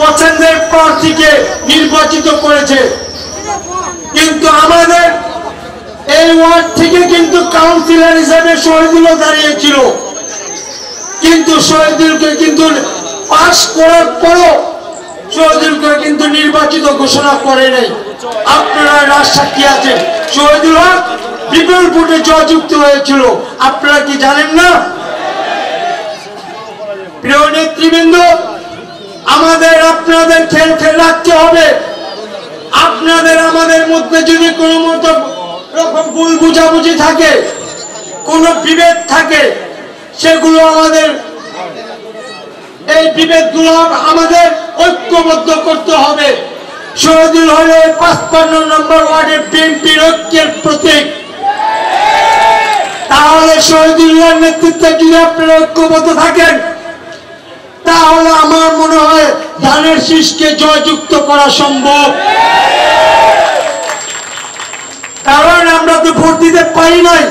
পছন্দের প্রার্থীকে নির্বাচিত করেছে। কিন্তু আমাদের এই ওয়ার্ড থেকে কিন্তু কাউন্সিলর হিসেবে শহীদুলও দাঁড়িয়েছিল, কিন্তু শহীদুলকে কিন্তু পাস করার পরও শহীদুলকে কিন্তু নির্বাচিত ঘোষণা করে নাই। আপনারা রাজসাক্ষী আছেন, শহীদুল হক বিপুল ভোটে জয়যুক্ত হয়েছিল, আপনারা কি জানেন না? প্রিয় নেতৃবৃন্দ, আমাদের আপনাদের খেয়াল রাখতে হবে, আপনাদের আমাদের মধ্যে যদি কোনো মতো রকম ভুল বুঝাবুঝি থাকে, কোনো বিভেদ থাকে, সেগুলো আমাদের এই বিভেদগুলো আমাদের ঐক্যবদ্ধ করতে হবে। শহীদুল হলে ৫৫ নম্বর ওয়ার্ডের বিএনপির ঐক্যের প্রতীক, তাহলে শহীদুল্লাহর নেতৃত্বে যদি আপনারা ঐক্যবদ্ধ থাকেন তাহলে আমার মনে হয় ধানের শীষকে জয়যুক্ত করা সম্ভব। কারণ আমরা তো ভোট দিতে পারি নাই।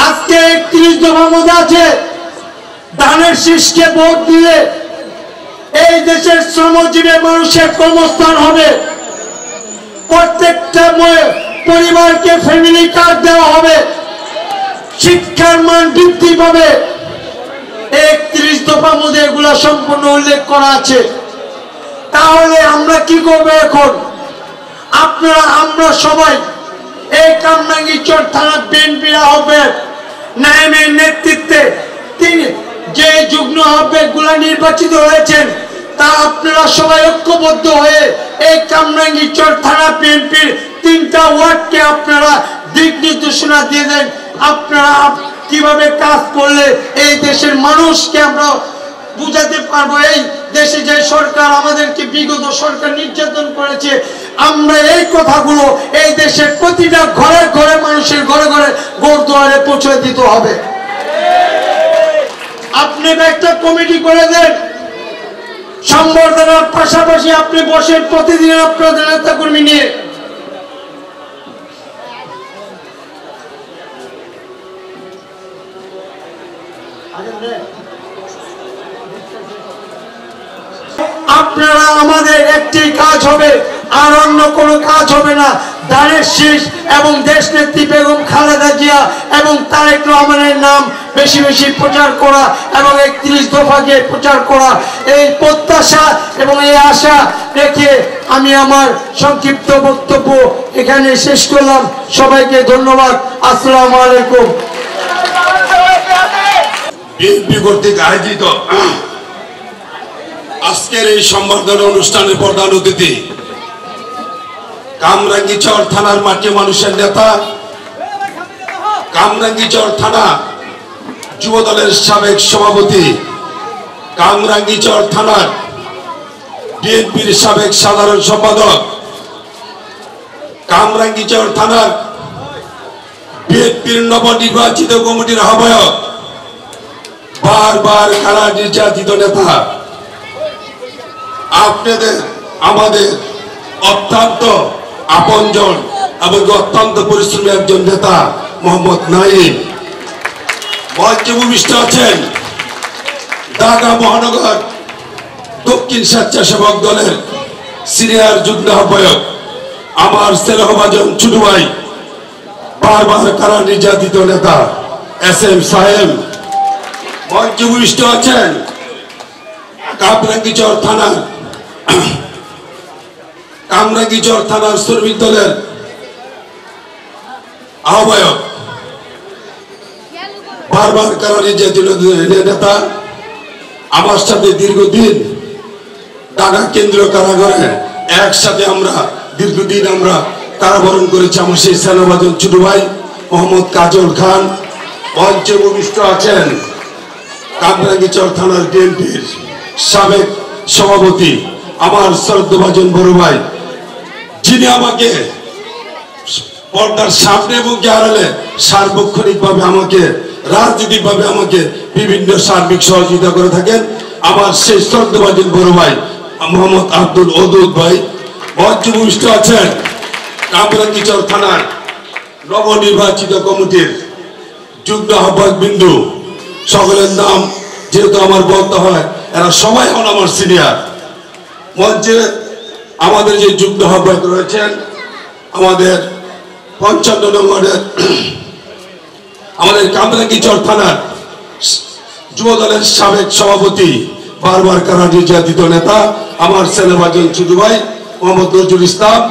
আজকে 31 দফার মধ্যে আছে ধানের শীষকে ভোট দিলে এই দেশের শ্রমজীবী মানুষের কর্মস্থান হবে, প্রত্যেকটা পরিবারকে ফ্যামিলি কার্ড দেওয়া হবে, শিক্ষার মান বৃদ্ধি পাবে। 31 দফার মধ্যে এগুলা সম্পূর্ণ উল্লেখ করা আছে। তাহলে আমরা কি করবো এখন? আমরা সবাই এই কামরাঙ্গীরচর থানা বিএনপির আহ্বায়ক নাইমের নেতৃত্বে যে যুগ্ম আহ্বায়ক গুলা নির্বাচিত হয়েছেন তা আপনারা সবাই ঐক্যবদ্ধ হয়ে এই কামরাঙ্গীরচর থানা বিএনপির 3টা ওয়ার্ডকে আপনারা দিক নির্দেশনা দিয়ে দেন। আপনারা কিভাবে কাজ করলে এই দেশের মানুষকে আমরা বুঝাতে পারবো এই দেশে যে সরকার আমাদেরকে বিগত সরকার নির্যাতন করেছে, আমরা এই কথাগুলো এই দেশের প্রতিটা ঘরে ঘরে মানুষের ঘরে ঘরে গোরদুয়ারে পৌঁছে দিতে হবে। আপনি একটা কমিটি করে দেন, সংবর্ধনার পাশাপাশি আপনি বসেন প্রতিদিন আপনাদের নেতা কর্মী নিয়ে। আপনারা আমাদের একটি কাজ হবে, আর অন্য কোনো কাজ হবে না। ধানের শীষ এবং দেশ নেত্রী বেগম খালেদা জিয়া এবং তারেক রহমানের নাম বেশি বেশি প্রচার করা এবং 31 দফাকে প্রচার করা, এই প্রত্যাশা এবং এই আশা রেখে আমি আমার সংক্ষিপ্ত বক্তব্য এখানে শেষ করলাম। সবাইকে ধন্যবাদ। আসসালামু আলাইকুম। বিএনপি কর্তৃক আয়োজিত আজকের এই সংবর্ধনা অনুষ্ঠানের প্রধান অতিথি কামরাঙ্গীরচর থানার মাটি মানুষের নেতা, কামরাঙ্গীরচর থানা যুব দলের সাবেক সভাপতি, কামরাঙ্গীরচর থানার বিএনপির সাবেক সাধারণ সম্পাদক, কামরাঙ্গীরচর থানার বিএনপির নবনির্বাচিত কমিটির আহ্বায়ক, বারবার কারা নির্যাতিত নেতা, আপনাদের আমাদের অত্যন্ত আপনজন এবং অত্যন্ত পরিশ্রমী একজন নেতা মোহাম্মদ নাঈম। মঞ্চে ভূমিষ্ঠ আছেন ঢাকা মহানগর দক্ষিণ স্বেচ্ছাসেবক দলের সিনিয়র যুগ্ম আহ্বায়ক আমার স্নেহভাজন ছোট ভাই, বারবার কারা নির্যাতিত নেতা SM সাহেব। মঞ্চে ভূমিষ্ঠ আছেন কামরাঙ্গীরচর থানার শ্রমিক দলের আহ্বায়ক, বারবার কারা নির্যাতিত নেতা, আমার সাথে দীর্ঘদিন ঢাকা কেন্দ্রীয় কারাগারে একসাথে আমরা দীর্ঘদিন আমরা কারাবরণ করেছি আমার সেই স্নেহভাজন ছোট ভাই মোহাম্মদ কাজল খান। মঞ্চে ভূমিষ্ঠ আছেন কামরাঙ্গীরচর থানার বিএনপির সাবেক সভাপতি আমার শ্রদ্ধাভাজন বড় ভাই, যিনি আমাকে পর্দার সামনে এবং আড়ালে সার্বক্ষণিকভাবে আমাকে রাজনৈতিকভাবে আমাকে বিভিন্ন সার্বিক সহযোগিতা করে থাকেন, আমার সেই শ্রদ্ধাভাজন বড় ভাই মোহাম্মদ আব্দুল ওদুদ ভাই। মঞ্চে ভূমিষ্ঠ আছেন কামরাঙ্গীরচর থানার নবনির্বাচিত কমিটির যুগ্ম আহ্বায়ক বিন্দু, সকলের নাম যেহেতু আমার বলতে হয়, এরা সবাই হন আমার সিনিয়র। মঞ্চে আমাদের যে যুগ্ম আহ্বায়ক রয়েছেন আমাদের 55 নম্বরের আমাদের কামরাঙ্গীরচর থানার যুব দলের সাবেক সভাপতি, বারবার কারা নির্যাতিত নেতা আমার স্নেহভাজন ছোট ভাই মোহাম্মদ নজরুল ইসলাম।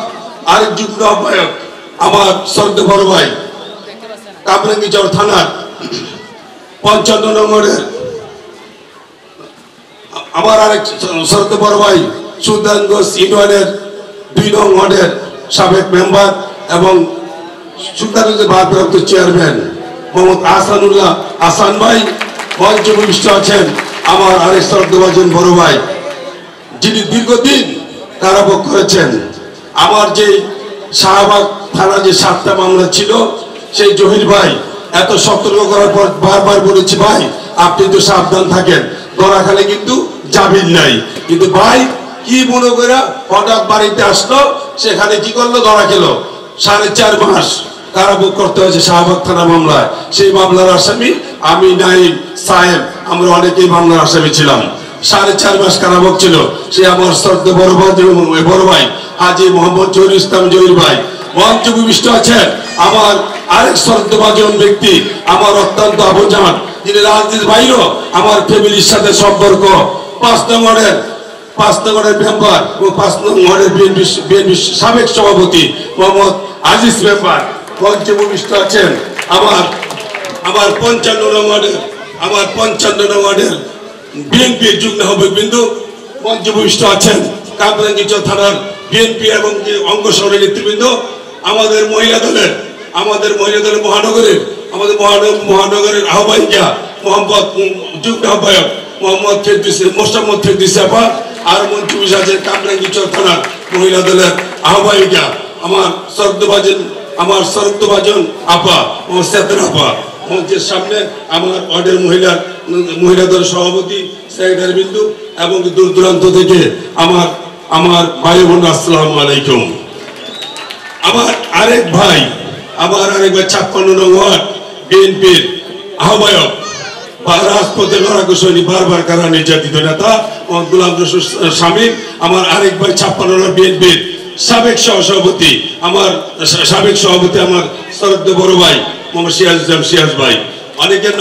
আরেক যুগ্ম আহ্বায়ক আমার শ্রদ্ধেয় বড় ভাই কামরাঙ্গীরচর থানার 55 নম্বরের আমার আরেক শ্রদ্ধেয় বড় ভাই সুলতানগঞ্জ ইউনিয়নের 2 নং ওয়ার্ডের সাবেক মেম্বার এবং সুলতানগঞ্জের ভারপ্রাপ্ত চেয়ারম্যান মোহাম্মদ আহসানুল্লাহ আহসান ভাই। মঞ্চে ভূমিষ্ঠ আছেন আমার আরেক শ্রদ্ধাভাজন বড় ভাই, যিনি দীর্ঘদিন কারাভোগ করেছেন। আমার যে শাহবাগ থানা যে 7টা মামলা ছিল, সেই জহির ভাই এত সতর্ক করার পর বারবার বলেছি ভাই আপনি তো সাবধান থাকেন, ধরা খেলে কিন্তু জামিন নাই। কিন্তু ভাই কি মনে করে হঠাৎ বাড়িতে আসলো, সেখানে কি করলো, ধরা খেলো। 4.5 মাস কারাভোগ করতে হয়েছে শাহবাগ থানা মামলায়। সেই মামলার আসামি আমি, নাইম, সাহেব, আমরা অনেকেই মামলার আসামি ছিলাম। 4.5 মাস কারাভোগ ছিল। সে আমার শ্রদ্ধেয় বড় ভাই হাজী মোহাম্মদ জহিরুল ইসলাম জহির ভাই। মঞ্চ ভূমিষ্ঠ আছেন আমার আরেক শ্রদ্ধেয়ভাজন ব্যক্তি, আমার অত্যন্ত আপনজন, যিনি রাজনীতির বাইরেও আমার ফ্যামিলির সাথে সম্পর্ক, 5 নং ওয়ার্ডের মেম্বার ও 5 নং ওয়ার্ডের বিএনপি সাবেক সভাপতি মোহাম্মদ আজিজ মেম্বার। মঞ্চে ভূমিষ্ঠ আছেন আমার 55 নং ওয়ার্ডের বিএনপি যুগ্ম আহ্বায়ক বিন্দু। মঞ্চে ভূমিষ্ঠ আছেন কামরাঙ্গীরচর থানার বিএনপি এবং অঙ্গ সহকারী নেতৃবৃন্দ। আমাদের মহিলা দলের মহানগরের আহ্বায়িকা মোহাম্মদ যুগ্ম আহ্বায়ক মোহাম্মদ মোস্তাম্মদ ফেরদৌসী আপা। আর মঞ্চে বসে আছেন কামরাঙ্গীরচর থানার মহিলা দলের আহ্বায়িকা আমার শ্রদ্ধেয়ভাজন আপা ও সেতন আপা। মঞ্চের সামনে আমার ওয়ার্ডের মহিলা দলের সভাপতি, সেক্রেটারি বিন্দু এবং দূর দূরান্ত থেকে আমার ভাই বোন, আসসালামু আলাইকুম। আমার আরেক ভাই 56 নং ওয়ার্ড বিএনপির আহ্বায়ক বা রাজপথে লড়াকু সৈনিক, বারবার কারা নির্যাতিত নেতা গোলাম রসুল শামীম। আমার আরেক ভাই 56 নং বিএনপির সাবেক সভাপতি আমার শ্রদ্ধেয় বড় ভাই মোহাম্মদ সিরাজ ভাই। অনেকের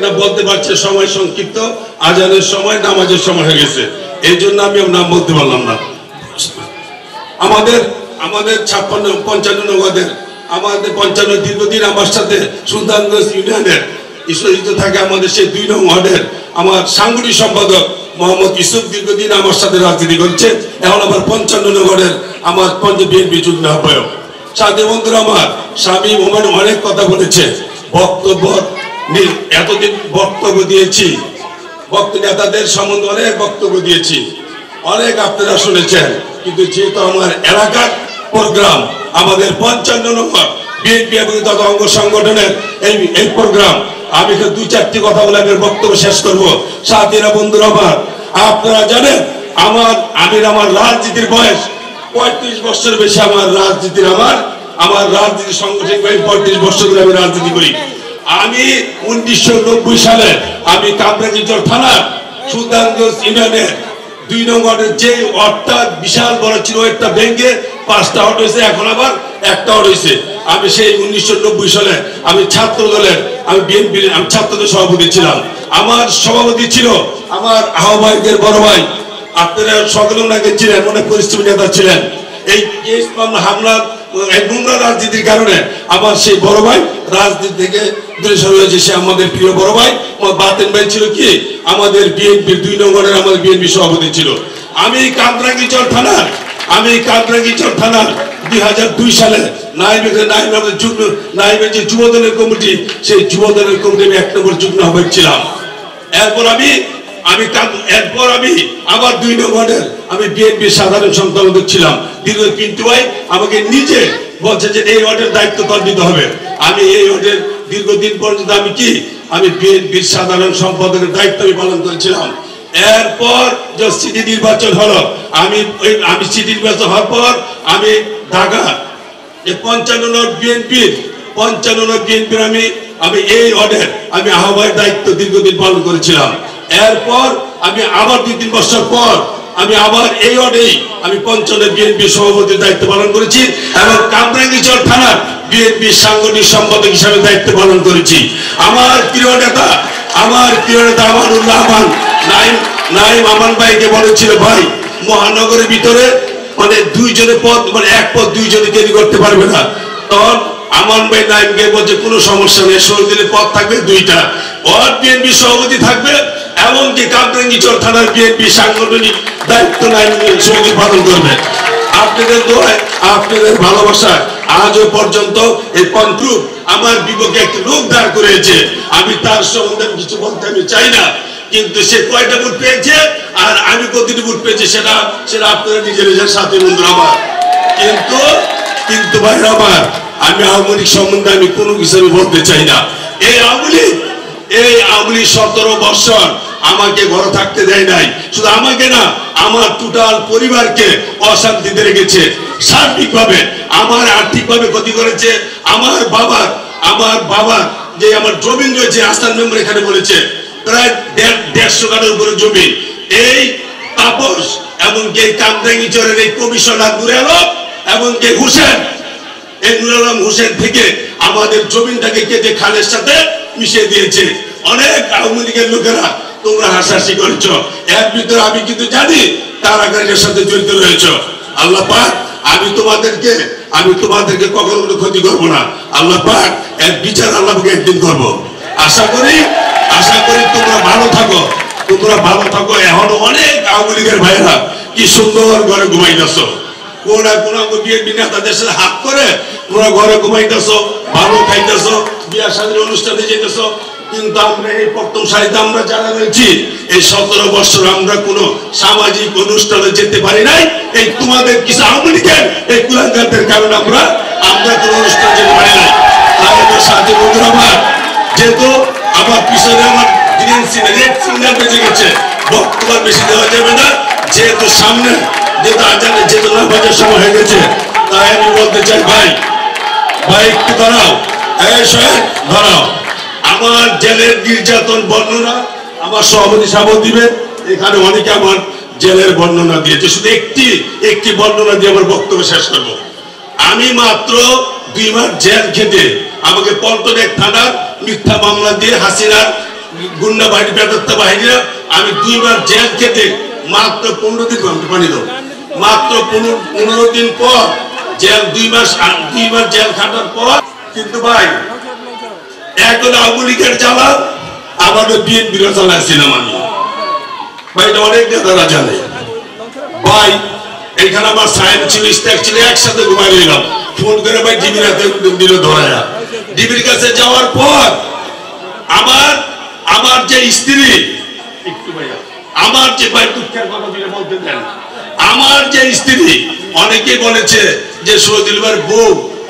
নাম বলতে পারছে, সময় সংক্ষিপ্ত, আজানের সময়, নামাজের সময় হয়ে গেছে, এই জন্য আমি নাম বলতে পারলাম না। আমাদের 55 নং ওয়ার্ডের আমাদের 55 দীর্ঘদিন আমার সাথে সুলতানগঞ্জ ইউনিয়নের ঈশ্বরিত থাকে আমাদের সেই 2 নং ওয়ার্ডের আমার সাংগঠনিক সম্পাদক মোহাম্মদ ইউসুফ দীর্ঘদিন আমার সাথে রাজনীতি করছে। এখন আবার 55 নং ওয়ার্ডের আমার বিএনপি যুগ্ম আহ্বায়ক। সাথে বন্ধুরা, আমার স্বামী মোহাম্মদ অনেক কথা বলেছে, এতদিন বক্তব্য দিয়েছি, নেতাদের সম্বন্ধে অনেক বক্তব্য দিয়েছি, অনেক আপনারা শুনেছেন। কিন্তু যেহেতু আমার এলাকার প্রোগ্রাম, আমাদের 55 নম্বর বিএনপি এবং তত অঙ্গ সংগঠনের এই প্রোগ্রাম, আমি 2-4টি কথা বলে আমি বক্তব্য শেষ করবো। সাথীরা, বন্ধুরা আমার, আপনারা জানেন আমার রাজনীতির বয়স 35 বছর বেশি। আমার রাজনীতি সাংগঠনিক 35 বছর ধরে আমি রাজনীতি করি। আমি 1990 সালে আমি কামরাঙ্গীরচর থানার সুলতানগঞ্জ ইউনিয়নের 2 নং ওয়ার্ডের যে ওয়ার্ডটা বিশাল বড় ছিল, একটা ভেঙে 5টা ওয়ার্ড হয়েছে, এখন আবার একটা ওয়ার্ড হয়েছে। আমি সেই 1990 সালে আমি বিএনপির ছাত্রদের সভাপতি ছিলাম। আমার সভাপতি ছিল আমার আহ্বায়কের বড় ভাই, আপনারা সকলে ওনাকে ছিলেন, অনেক পরিশ্রমী নেতা ছিলেন। এই হামলা নোংরা রাজনীতির কারণে আমার সেই বড় ভাই রাজনীতি থেকে দূরে সরে হয়েছে। সে আমাদের প্রিয় বড় ভাই বাতেন ভাই ছিল কি আমাদের বিএনপির 2 নং ওয়ার্ডের আমাদের বিএনপি সভাপতি ছিল। আমি কামরাঙ্গীরচর থানার 2002 সালে নাইমের যে যুবদলের কমিটি, সেই যুবদলের কমিটি আমি 1 নম্বর যুগ্ম আহ্বায়ক ছিলাম। এরপর আমি আবার 2 নং ওয়ার্ডের আমি বিএনপির সাধারণ সম্পাদক ছিলাম। কিন্তু ভাই আমাকে নিজে বলছে যে এই ওয়ার্ডের দায়িত্ব তোর নিতে হবে। আমি এই ওয়ার্ডের দীর্ঘদিন পর্যন্ত আমি বিএনপির সাধারণ সম্পাদকের দায়িত্ব পালন করেছিলাম। এরপর যে সিটি নির্বাচন হলো, আমি সিটি নির্বাচন হওয়ার পর আমি ঢাকা 55 নং বিএনপির আমি এই ওয়ার্ডের আমি আহ্বায়কের দায়িত্ব দীর্ঘদিন পালন করেছিলাম। এরপর আমি আবার 2-3 বছর পর আমি আবার এই ওয়ার্ডেই আমি 55 বিএনপি সভাপতির দায়িত্ব পালন করেছি এবং কামরাঙ্গীরচর থানার বিএনপি সাংগঠনিক সম্পাদক হিসাবে দায়িত্ব পালন করেছি। আমার প্রিয় নেতা আমানুল্লাহ আমান নাইম আমান ভাইকে বলেছিল, ভাই মহানগরের ভিতরে মানে 2 জনের পদ, মানে 1 পদ 2 জনে ক্যারি করতে পারবে না। তখন আমান ভাই নাইমকে বলছে কোনো সমস্যা নেই, 16 দিনের পদ থাকবে 2টা, ওয়ার্ড বিএনপি সভাপতি থাকবে এবং যে কামরাঙ্গীরচর থানার বিএনপি সাংগঠনিক দায়িত্ব নাইম সভাপতি পালন করবে। আপনাদের দোয়ায়, আপনাদের ভালোবাসায় আজও পর্যন্ত এই কন্ট্রোল আমার বিপক্ষে একটি লোক দাঁড় করেছে। আমি তার সম্বন্ধে কিছু বলতে আমি চাই না, কিন্তু সে কয়টা ভোট পেয়েছে আর আমি কতটি ভোট পেয়েছি সেটা আপনারা নিজের সাথে বন্ধুরা আমার। কিন্তু ভাইরা আমার, আমি আওয়ামী লীগ সম্বন্ধে আমি কোনো কিছু বলতে চাই না। এই আওয়ামী লীগ 17 বছর আমাকে ঘরে থাকতে দেয় নাই। শুধু আমাকে না, আমার টোটাল পরিবারকে অশান্তিতে রেখেছে, সার্বিকভাবে আমার আর্থিকভাবে ক্ষতি করেছে। আমার বাবা যে আমার জমি রয়েছে, আস্থান মেম্বার এখানে বলেছে প্রায় 150 কাঠার উপরে জমি। এই তাপস এবং কামরাঙ্গীচরের এই কমিশনার নুর আলম এবং হুসেন, এই নুর আলম হুসেন থেকে আমাদের জমিনটাকে কেটে খালের সাথে মিশিয়ে দিয়েছে। অনেক আওয়ামী লীগের লোকেরা তোমরা হাসাহাসি করেছ, এর ভিতরে আমি কিন্তু জানি কারাগারের সাথে জড়িত রয়েছ। আল্লাহ পাক আমি তোমাদেরকে কখনো কোনো ক্ষতি করবো না। আল্লাহ পাক এর বিচার আল্লাহ পাক একদিন করবো। আশা করি তোমরা ভালো থাকো। এখনো অনেক আওয়ামী লীগের ভাইয়েরা কি সুন্দর ঘরে ঘুমাইতেছ, কোন বিএনপি নেতাদের সাথে হাত করে তোমরা ঘরে ঘুমাইতেছ, ভালো খাইতেছ, বিয়া শাদীর অনুষ্ঠানে যেতেছ। কিন্তু আমরা এই প্রথম সারিতে আমরা যারা রয়েছি, এই 17 বছর আমরা কোনো সামাজিক অনুষ্ঠানে যেতে পারি নাই। এই তোমাদের কিছু আওয়ামী লীগের এই কুলাঙ্গারদের কারণে আমরা কোনো অনুষ্ঠানে যেতে পারি নাই। তাই আমার সাথে বন্ধুরা, আমার যেহেতু আমার পিছনে আমার রেড সিগন্যাল বেজে গেছে, বক্তব্য বেশি দেওয়া যাবে না, যেহেতু সামনে যেহেতু নামাজের সময় হয়ে গেছে। তাই আমি বলতে চাই ভাই একটু দাঁড়াও, দাঁড়াও। আমার জেলের নির্যাতন বর্ণনা আমার সভাপতি সাহেব দিবে। এখানে অনেকে আমার জেলের বর্ণনা দিয়েছে, শুধু একটি বর্ণনা দিয়ে আমার বক্তব্য শেষ করব। আমি মাত্র 2 মাস জেল খেটে আমাকে পল্টন থানার মিথ্যা মামলা দিয়ে হাসিনার গুন্ডা বাহিনী বেদত্তা বাহিনীরা আমি 2 মাস জেল খেটে মাত্র 15 দিন পানি দাও, মাত্র 15 দিন পর জেল 2 মাস জেল খাটার পর। কিন্তু ভাই এখন আওয়ামী লীগের জ্বালা আমাদের বিএনপির জ্বালাছিলাম আমি ভাই, এটা অনেক নেতারা জানে ভাই। এখানে আমার সাহেব ছিল, ইস্তাক ছিল, একসাথে ঘুমাই নিলাম। ফোন করে ভাই ডিবির হাতে দিল ধরায়া। ডিবির কাছে যাওয়ার পর আমার যে স্ত্রী, আমার যে ভাই দুঃখের কথা বলতে দেন, আমার যে স্ত্রী অনেকে বলেছে যে শহীদুল ভাইয়ের বউ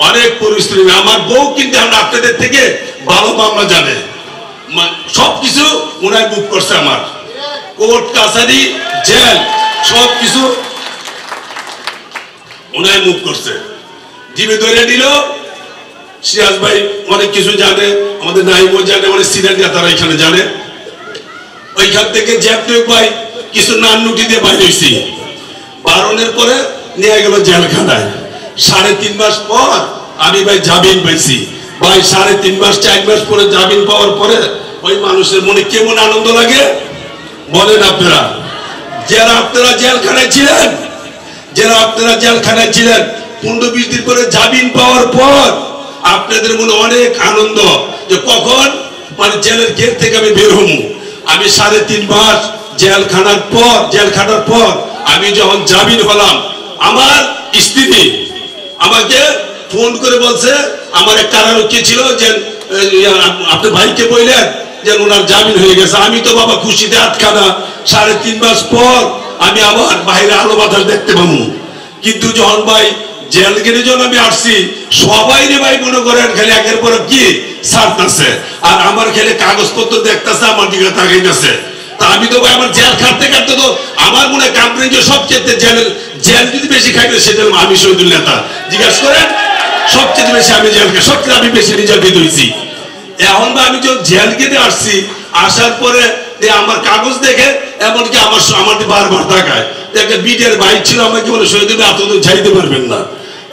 অনেক পরিস্থিতি। আমার বউ কিন্তু আপনাদের থেকে ভালো মামলা জানে, সবকিছু উনায় বুক করছে। আমার কোর্ট কাছারি জেল সবকিছু উনায় মুভ করছে। জিমে ধরে নিল। সিরাজ ভাই অনেক কিছু জানে, আমাদের নাইমও জানে, আমাদের সিনিয়র নেতারা এখানে জানে। ওইখান থেকে জ্যাপটুক ভাই কিছু নান্নুটি দিয়ে বাইরে হয়েছি। বারণের পরে নিয়ে গেল জেলখানায়। 3.5 মাস পর আমি ভাই জামিন পাইছি। ভাই 3.5 মাস 4 মাস পরে জামিন পাওয়ার পরে ওই মানুষের মনে কেমন আনন্দ লাগে বলেন আপনারা। যারা আপনারা জেলখানায় ছিলেন, 15-20 দিন পরে জামিন পাওয়ার পর আপনাদের মনে অনেক আনন্দ যে কখন মানে জেলের গেট থেকে আমি বের হবো। আমি 3.5 মাস জেল খাটার পর আমি যখন জামিন হলাম, আমার স্ত্রী আমাকে ফোন করে বলছে, আমার এক কারারক্ষী ছিল যে আপনার ভাইকে বললেন যে ওনার জামিন হয়ে গেছে। আমি তো বাবা খুশিতে আটখানা। 3.5 মাস পর আমি আবার বাইরে আলো বাতাস দেখতে পাবো। কিন্তু যখন ভাই জেল গেটে যখন আমি আসছি, সবাই রে ভাই মনে করেন খালি একের পর কি ছাড়তেছে, আর আমার খেলে কাগজপত্র দেখতেছে, আমার দিকে তাকাইতেছে। তা আমি তো ভাই আমার জেল খাটতে তো আমার মনে হয় কামরাঙ্গী সবচেয়ে জেল যদি বেশি খাইতে সেটা আমি শহীদুল নেতা জিজ্ঞাসা করেন, সবচেয়ে বেশি আমি সবচেয়ে আমি বেশি নির্যাতিত হয়েছি। এখন আমি যখন জেল গেটে আসছি, আসার পরে আমার কাগজ দেখে এমনকি আমার বারবার তাকায়। একটা বিটিআর ভাই ছিল, আমাকে বলে শহীদুল এত দূর যাইতে পারবেন না।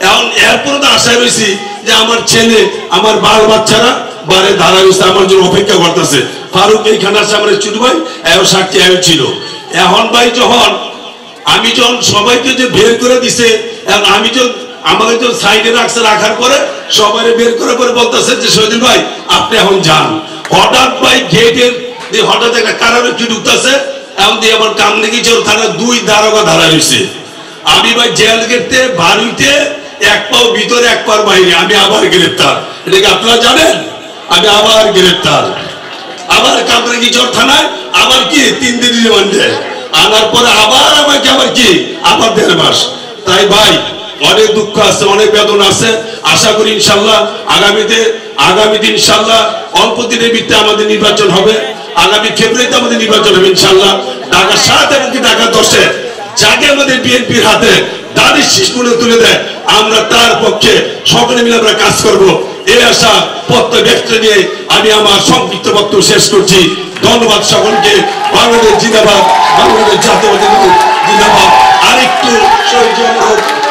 এখন এরপরে তো আশায় রয়েছি যে আমার ছেলে, আমার বাল বাচ্চারা বারে ধারা হয়েছে, আমার জন্য অপেক্ষা করতেছে। ফারুক এইখানে আসছে, আমার ছোট ভাই সাক্ষী ছিল। এখন ভাই আমি যখন সবাইকে যে বের করে দিছে, আমি যখন আমাকে যখন সাইডে রাখার পরে সবাই বের করে পরে বলতেছে যে শহীদুল ভাই আপনি এখন যান। হঠাৎ ভাই গেটের হঠাৎ একটা কারারক্ষী ঢুকতেছে, এখন দিয়ে আমার কামরাঙ্গী থানা 2 দারোগা ধারা হয়েছে। আমি ভাই জেল গেটে বাড়িতে 1 পাও ভিতরে 1 পাও বাইরে, আমি আবার গ্রেপ্তার। এটাকে আপনারা জানেন, আমি আবার গ্রেপ্তার। আবার কামরাঙ্গী থানায় আবার কি 3 দিন রিমান্ডে আনার পরে আবার আমাকে আবার 1.5 মাস। তাই ভাই অনেক দুঃখ আছে, অনেক বেদনা আছে। আশা করি ইনশাল্লাহ আগামীতে ইনশাল্লাহ অল্প দিনের ভিতরে আমাদের নির্বাচন হবে। আগামী ফেব্রুয়ারিতে আমাদের নির্বাচন হবে ইনশাল্লাহ। ঢাকা 7 এবং ঢাকা 10-এ যাকে আমাদের বিএনপির হাতে দাঁড়িয়ে শীষগুলো তুলে দেয়, আমরা তার পক্ষে সকলে মিলে আমরা কাজ করব। এই আশা প্রত্যয় ব্যক্ত নিয়ে আমি আমার সংক্ষিপ্ত বক্তব্য শেষ করছি। ধন্যবাদ সকলকে। বাংলাদেশ জিন্দাবাদ, বাংলাদেশ জাতীয়তাবাদী জিন্দাবাদ। আরেকটু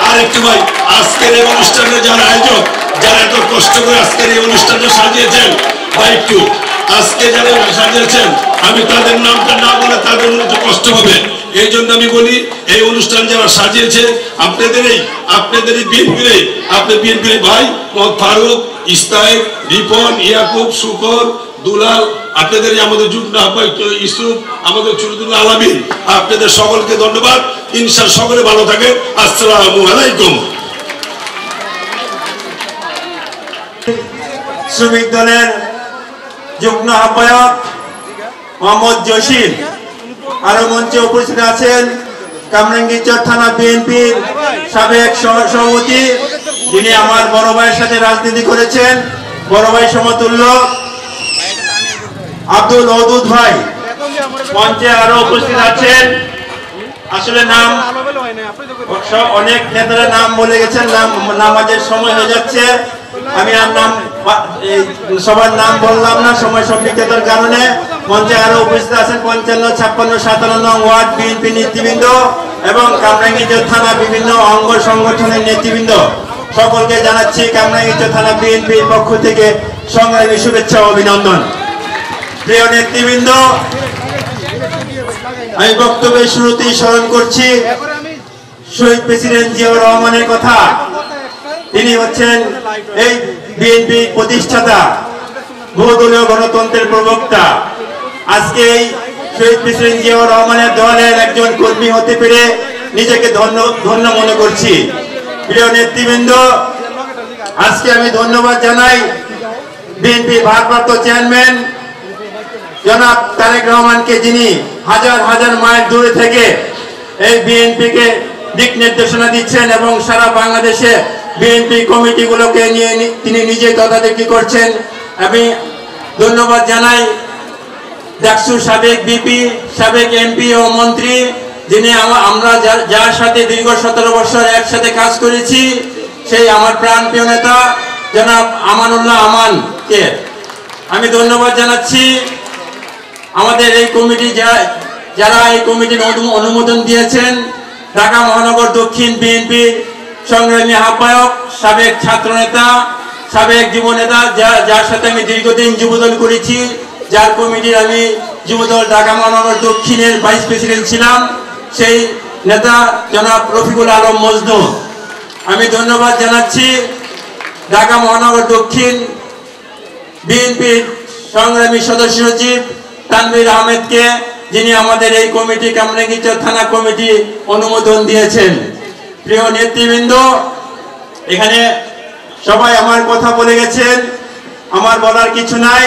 আরেকটু ভাই, আজকের এই অনুষ্ঠানে যারা আয়োজক, যারা এত কষ্ট করে আজকের এই অনুষ্ঠানটা সাজিয়েছেন, ভাই একটু আজকে যারা সাজিয়েছেন, আমি তাদের নামটা না বলে তাদের মধ্যে কষ্ট হবে, এই জন্য আমি বলি এই অনুষ্ঠান যারা সাজিয়েছে আপনাদেরই বিএনপির ভাই মোহাম্মদ ফারুক, ইস্তায়েক, রিপন, ইয়াকুব, শুকর, দুলাল, আপনাদের আমাদের যুগ্ম আহ্বায়ক ইউসুফ, আমাদের চুরুদুল্লাহ আলামিন, আপনাদের সকলকে ধন্যবাদ। ইনশাআল্লাহ সকলে ভালো থাকে। আসসালামু আলাইকুম। শ্রমিক দলের যুগ্ম আহ্বায়ক মোহাম্মদ জসিম, আরো মঞ্চে উপস্থিত আছেন কামরাঙ্গীরচর থানা বিএনপির সাবেক সভাপতি, যিনি আমার বড় ভাইয়ের সাথে রাজনীতি করেছেন, বড় ভাই সমতুল্য আব্দুল ওদুদ ভাই। মঞ্চে আরো উপস্থিত আছেন, আসলে নাম অনেক নেতারা নাম বলে গেছেন, নামাজের সময় হয়ে যাচ্ছে, আমি আর সবার নাম বললাম না সময় সংক্ষিপ্ততার কারণে। মঞ্চে আরো উপস্থিত আছেন 55, 56, 57 নং ওয়ার্ড বিএনপি নেতৃবৃন্দ এবং কামরাঙ্গীরচর থানা বিভিন্ন অঙ্গ সংগঠনের নেতৃবৃন্দ। সকলকে জানাচ্ছি কামরাঙ্গীরচর থানা বিএনপির পক্ষ থেকে সংগ্রামী শুভেচ্ছা ও অভিনন্দন। প্রিয় নেতৃবৃন্দ, আমি বক্তব্যের শুরুতেই স্মরণ করছি শহীদ প্রেসিডেন্ট জিয়াউর রহমানের কথা। তিনি হচ্ছেন এই বিএনপি প্রতিষ্ঠাতা, বহুদলীয় গণতন্ত্রের প্রবক্তা। আজকে এই শহীদ প্রেসিডেন্ট জিয়াউর রহমানের দলের একজন কর্মী হতে পেরে নিজেকে ধন্য মনে করছি। প্রিয় নেতৃবৃন্দ, আজকে আমি ধন্যবাদ জানাই বিএনপি ভারপ্রাপ্ত চেয়ারম্যান জনাব তারেক রহমানকে, যিনি হাজার হাজার মাইল দূরে থেকে এই বিএনপিকে দিক নির্দেশনা দিচ্ছেন এবং সারা বাংলাদেশে বিএনপি কমিটিগুলোকে নিয়ে তিনি নিজে তদারকি করছেন। আমি ধন্যবাদ জানাই ডাকসুর সাবেক বিপি, সাবেক এমপি ও মন্ত্রী, যিনি আমরা যার সাথে দীর্ঘ 17 বছর একসাথে কাজ করেছি, সেই আমার প্রাণপ্রিয় নেতা জনাব আমানুল্লাহ আমানকে আমি ধন্যবাদ জানাচ্ছি। আমাদের এই কমিটি যারা এই কমিটির অনুমোদন দিয়েছেন, ঢাকা মহানগর দক্ষিণ বিএনপির সংগ্রামী আহ্বায়ক, সাবেক ছাত্র নেতা, সাবেক যুব নেতা, যার সাথে আমি দীর্ঘদিন যুবদল করেছি, যার কমিটির আমি যুবদল ঢাকা মহানগর দক্ষিণের ভাইস প্রেসিডেন্ট ছিলাম, সেই নেতা জনাব রফিকুল আলম মজনু। আমি ধন্যবাদ জানাচ্ছি ঢাকা মহানগর দক্ষিণ বিএনপির সংগ্রামী সদস্য সচিব তানভীর আহমেদকে, যিনি আমাদের এই কমিটি কামরাঙ্গীরচর থানা কমিটি অনুমোদন দিয়েছেন। প্রিয় নেতৃবৃন্দ, এখানে সবাই আমার কথা বলে গেছেন, আমার বলার কিছু নাই।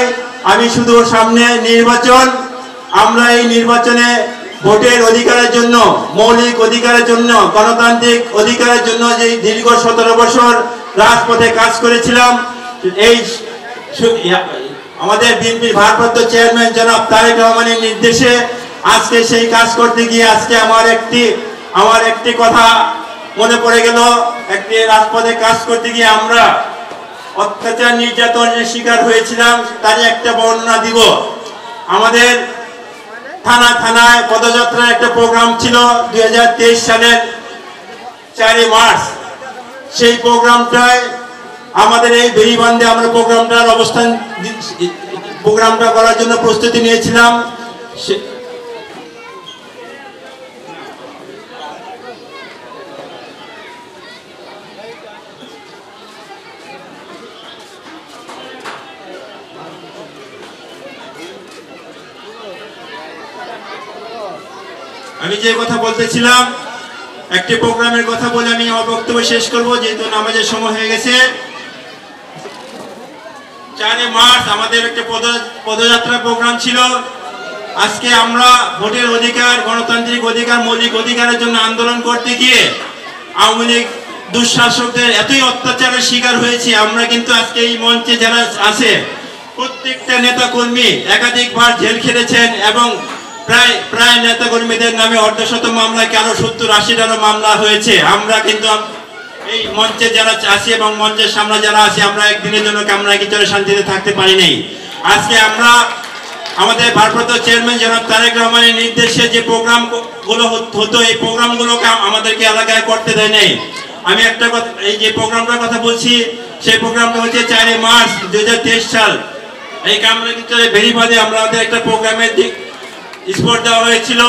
আমি শুধু সামনে নির্বাচন, আমরা এই নির্বাচনে ভোটের অধিকারের জন্য, মৌলিক অধিকারের জন্য, গণতান্ত্রিক অধিকারের জন্য যে দীর্ঘ 17 বছর রাজপথে কাজ করেছিলাম, এই আমাদের বিএনপির ভারপ্রাপ্ত চেয়ারম্যান জনাব তারেক রহমানের নির্দেশে আজকে সেই কাজ করতে গিয়ে আজকে আমার একটি কথা মনে পড়ে গেল। একটি রাজপথে কাজ করতে গিয়ে আমরা অত্যাচার নির্যাতনের শিকার হয়েছিলাম, তারই একটা বর্ণনা দিব। আমাদের থানায় পদযাত্রার একটা প্রোগ্রাম ছিল 2023 সালের 4 মার্চ। সেই প্রোগ্রামটায় আমাদের এই বেরিবান্ধে আমরা প্রোগ্রামটা করার জন্য প্রস্তুতি নিয়েছিলাম। আমি যে কথা বলতেছিলাম, একটি প্রোগ্রামের কথা বলে আমি আমার বক্তব্য শেষ করব, যেহেতু নামাজের সময় হয়ে গেছে। 4 মার্চ আমাদের একটা পদযাত্রা প্রোগ্রাম ছিল। আজকে আমরা ভোটের অধিকার, গণতান্ত্রিক অধিকার, মৌলিক অধিকারের জন্য আন্দোলন করতে গিয়ে আওয়ামী লীগ দুঃশাসকদের এতই অত্যাচারের শিকার হয়েছি। আমরা কিন্তু আজকে এই মঞ্চে যারা আছে প্রত্যেকটা নেতা কর্মী একাধিকবার জেল খেটেছেন এবং প্রায় নেতাকর্মীদের নামে অর্ধশত মামলা, কারো 70-80টারও মামলা হয়েছে। আমরা কিন্তু এই মঞ্চে যারা আছি এবং মঞ্চের সামনে যারা আছি, আমরা একদিনের জন্য কামরাঙ্গীরচরে শান্তিতে থাকতে পারি নাই। আজকে আমরা আমাদের ভারপ্রাপ্ত চেয়ারম্যান জনাব তারেক রহমানের নির্দেশে যে প্রোগ্রামগুলো হতো, এই প্রোগ্রামগুলোকে আমাদেরকে এলাকায় করতে দেয় নাই। আমি একটা কথা, এই যে প্রোগ্রামটার কথা বলছি, সেই প্রোগ্রামটা হচ্ছে 4 মার্চ 2023 সাল। এই কামরাঙ্গীরচরে বেরিবাদে আমাদের একটা প্রোগ্রামের স্পট দেওয়া হয়েছিল।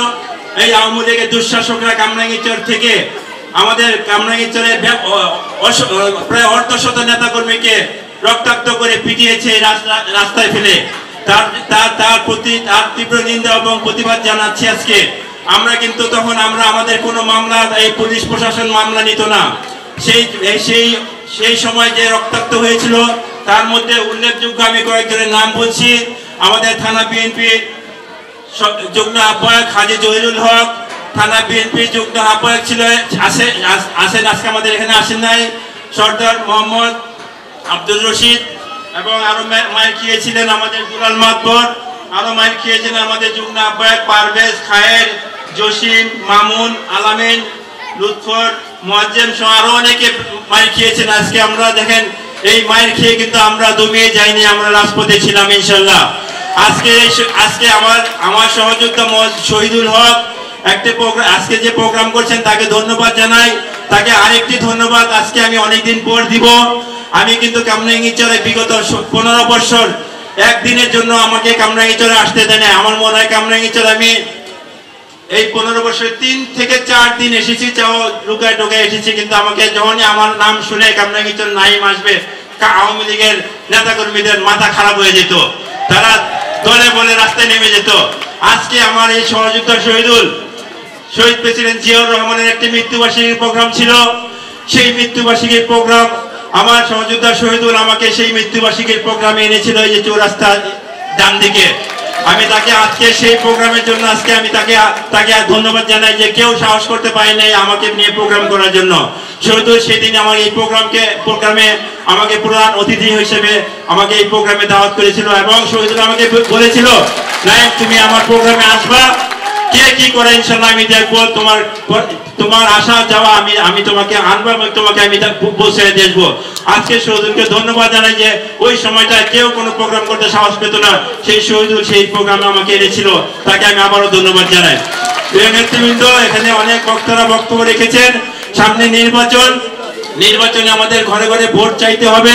এই আওয়ামী লীগের দুঃশাসকরা কামরাঙ্গীরচর থেকে আমাদের কামরাঙ্গীরচরে প্রায় অর্ধশত নেতাকর্মীকে রক্তাক্ত করে পিটিয়েছে রাস্তায় ফেলে। তার প্রতি তীব্র নিন্দা এবং প্রতিবাদ জানাচ্ছি আজকে। আমরা কিন্তু তখন আমাদের কোনো মামলা, এই পুলিশ প্রশাসন মামলা নিত না। সেই সময় যে রক্তাক্ত হয়েছিল তার মধ্যে উল্লেখযোগ্য আমি কয়েকজনের নাম বলছি। আমাদের থানা বিএনপির যুগ্ম আহ্বায়ক হাজী জহিরুল হক, থানা বিএনপির যুগ্ম আহ্বায়ক ছিল আসেন, আজকে আমাদের এখানে আসেন নাই, সর্দার মোহাম্মদ আব্দুল রশিদ, এবং আরো মাইর খেয়েছিলেন আমাদের দুলাল মাতবর, আরো মাইর খেয়েছিলেন আমাদের যুগ্ম আহ্বায়ক পারভেজ, খায়ের, জসিম, মামুন, আলামিন, লুৎফর, মুয়াজ্জেম সহ আরো অনেকে মাইর খেয়েছেন। আজকে আমরা দেখেন এই মাইর খেয়ে কিন্তু আমরা দমিয়ে যাইনি, আমরা রাজপথে ছিলাম ইনশাল্লাহ। আজকে আমার সহযোদ্ধা শহীদুল হক একটা প্রোগ্রাম, আজকে যে প্রোগ্রাম করছেন তাকে ধন্যবাদ জানাই। তাকে আরেকটি ধন্যবাদ আজকে আমি অনেকদিন পর দিব। আমি কিন্তু কামরাঙ্গীরচরে বিগত 15 বছর একদিনের জন্য আমাকে কামরাঙ্গীরচরে আসতে দেয় না। আমার মনে হয় কামরাঙ্গীরচরে আমি এই 15 বছরে 3 থেকে 4 দিন এসেছি, চাও লুকায় টোকায় এসেছি, কিন্তু আমাকে যখনই আমার নাম শুনে কামরাঙ্গীরচর নাইম আসবে, আওয়ামী লীগের নেতাকর্মীদের মাথা খারাপ হয়ে যেত, তারা দলে বলে রাস্তায় নেমে যেত। আজকে আমার এই সহযোদ্ধা শহীদ প্রেসিডেন্ট জিয়াউর রহমানের একটি মৃত্যুবার্ষিকীর প্রোগ্রাম ছিল। সেই মৃত্যুবার্ষিকীর প্রোগ্রাম আমার সহযোদ্ধা শহীদুল আমাকে সেই মৃত্যুবার্ষিকীর প্রোগ্রামে এনেছিল, এই যে চৌরাস্তা ডান দিকে। আমি তাকে আজকে সেই প্রোগ্রামের জন্য আজকে আমি তাকে ধন্যবাদ জানাই যে কেউ সাহস করতে পারে নাই আমাকে নিয়ে প্রোগ্রাম করার জন্য। শহীদুল সেদিন আমার এই প্রোগ্রামে আমাকে প্রধান অতিথি হিসেবে আমাকে এই প্রোগ্রামে দাওয়াত করেছিল, এবং শহীদুল আমাকে বলেছিল, নাইম তুমি আমার প্রোগ্রামে আসবা, কে কি করে ইনশাআল্লাহ আমি দেখবো, তোমার আসা যাওয়া আমি তোমাকে আনবো এবং তোমাকে আমি পৌঁছে দেখবো। আজকে শহীদুলকে ধন্যবাদ জানাই যে ওই সময়টায় কেউ কোনো প্রোগ্রাম করতে সাহস পেত না, সেই শহীদুল সেই প্রোগ্রামে আমাকে এনেছিল, তাকে আমি আবারও ধন্যবাদ জানাই। নেতৃবৃন্দ, এখানে অনেক বক্তারা বক্তব্য রেখেছেন। সামনে নির্বাচনে আমাদের ঘরে ঘরে ভোট চাইতে হবে,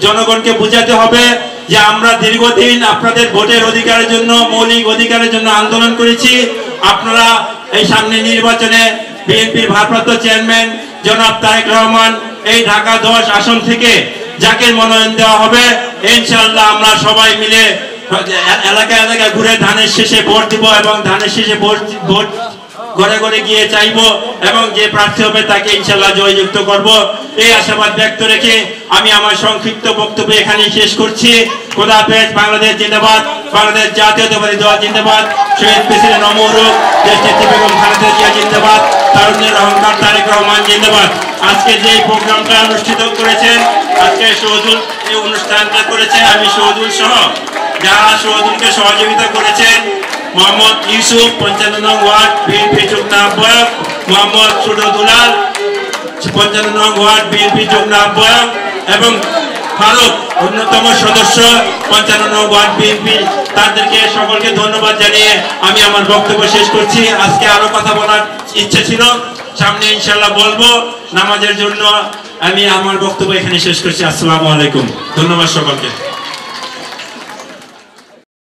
জনগণকে বোঝাতে হবে যে আমরা দীর্ঘদিন আপনাদের ভোটের অধিকারের জন্য, মৌলিক অধিকারের জন্য আন্দোলন করেছি। আপনারা এই সামনে নির্বাচনে বিএনপির ভারপ্রাপ্ত চেয়ারম্যান জনাব তারেক রহমান এই ঢাকা 10 আসন থেকে যাকে মনোনয়ন দেওয়া হবে, ইনশাআল্লাহ আমরা সবাই মিলে এলাকায় এলাকায় ঘুরে ধানের শেষে ভোট দিব, এবং ধানের শেষে ভোট ঘরে ঘরে গিয়ে চাইবো, এবং যে প্রার্থী হবে তাকে ইনশাআল্লাহ জয়যুক্ত করব। এই আশাবাদ ব্যক্ত রেখে আমি আমার সংক্ষিপ্ত বক্তব্য এখানে শেষ করছি। খোদা হাফেজ। বাংলাদেশ জিন্দাবাদ, বাংলাদেশ জাতীয়তাবাদী দল জিন্দাবাদ, শহীদ প্রেসিডেন্ট অমরুক, দেশনেত্রী বেগম খালেদা জিয়া জিন্দাবাদ, তারুণ্যের অহংকার তারেক রহমান জিন্দাবাদ। আজকে যে প্রোগ্রামটা অনুষ্ঠিত করেছেন, আজকে শহীদুল এই অনুষ্ঠানটা করেছেন, আমি শহীদুল সহ যারা শহীদুলকে সহযোগিতা করেছেন, মোহাম্মদ ইউসুফ 55 নং ওয়ার্ড বিএনপি যুগ্ম আহ্বায়ক, মোহাম্মদ ছোট দুলাল 55 নং ওয়ার্ড বিএনপি যুগ্ম আহ্বায়ক, এবং ফারুক অন্যতম সদস্য 55 নং ওয়ার্ড বিএনপি, তাদেরকে সকলকে ধন্যবাদ জানিয়ে আমি আমার বক্তব্য শেষ করছি। আজকে আরো কথা বলার ইচ্ছে ছিল, সামনে ইনশাআল্লাহ বলবো। নামাজের জন্য আমি আমার বক্তব্য এখানে শেষ করছি। আসসালামু আলাইকুম, ধন্যবাদ সকলকে।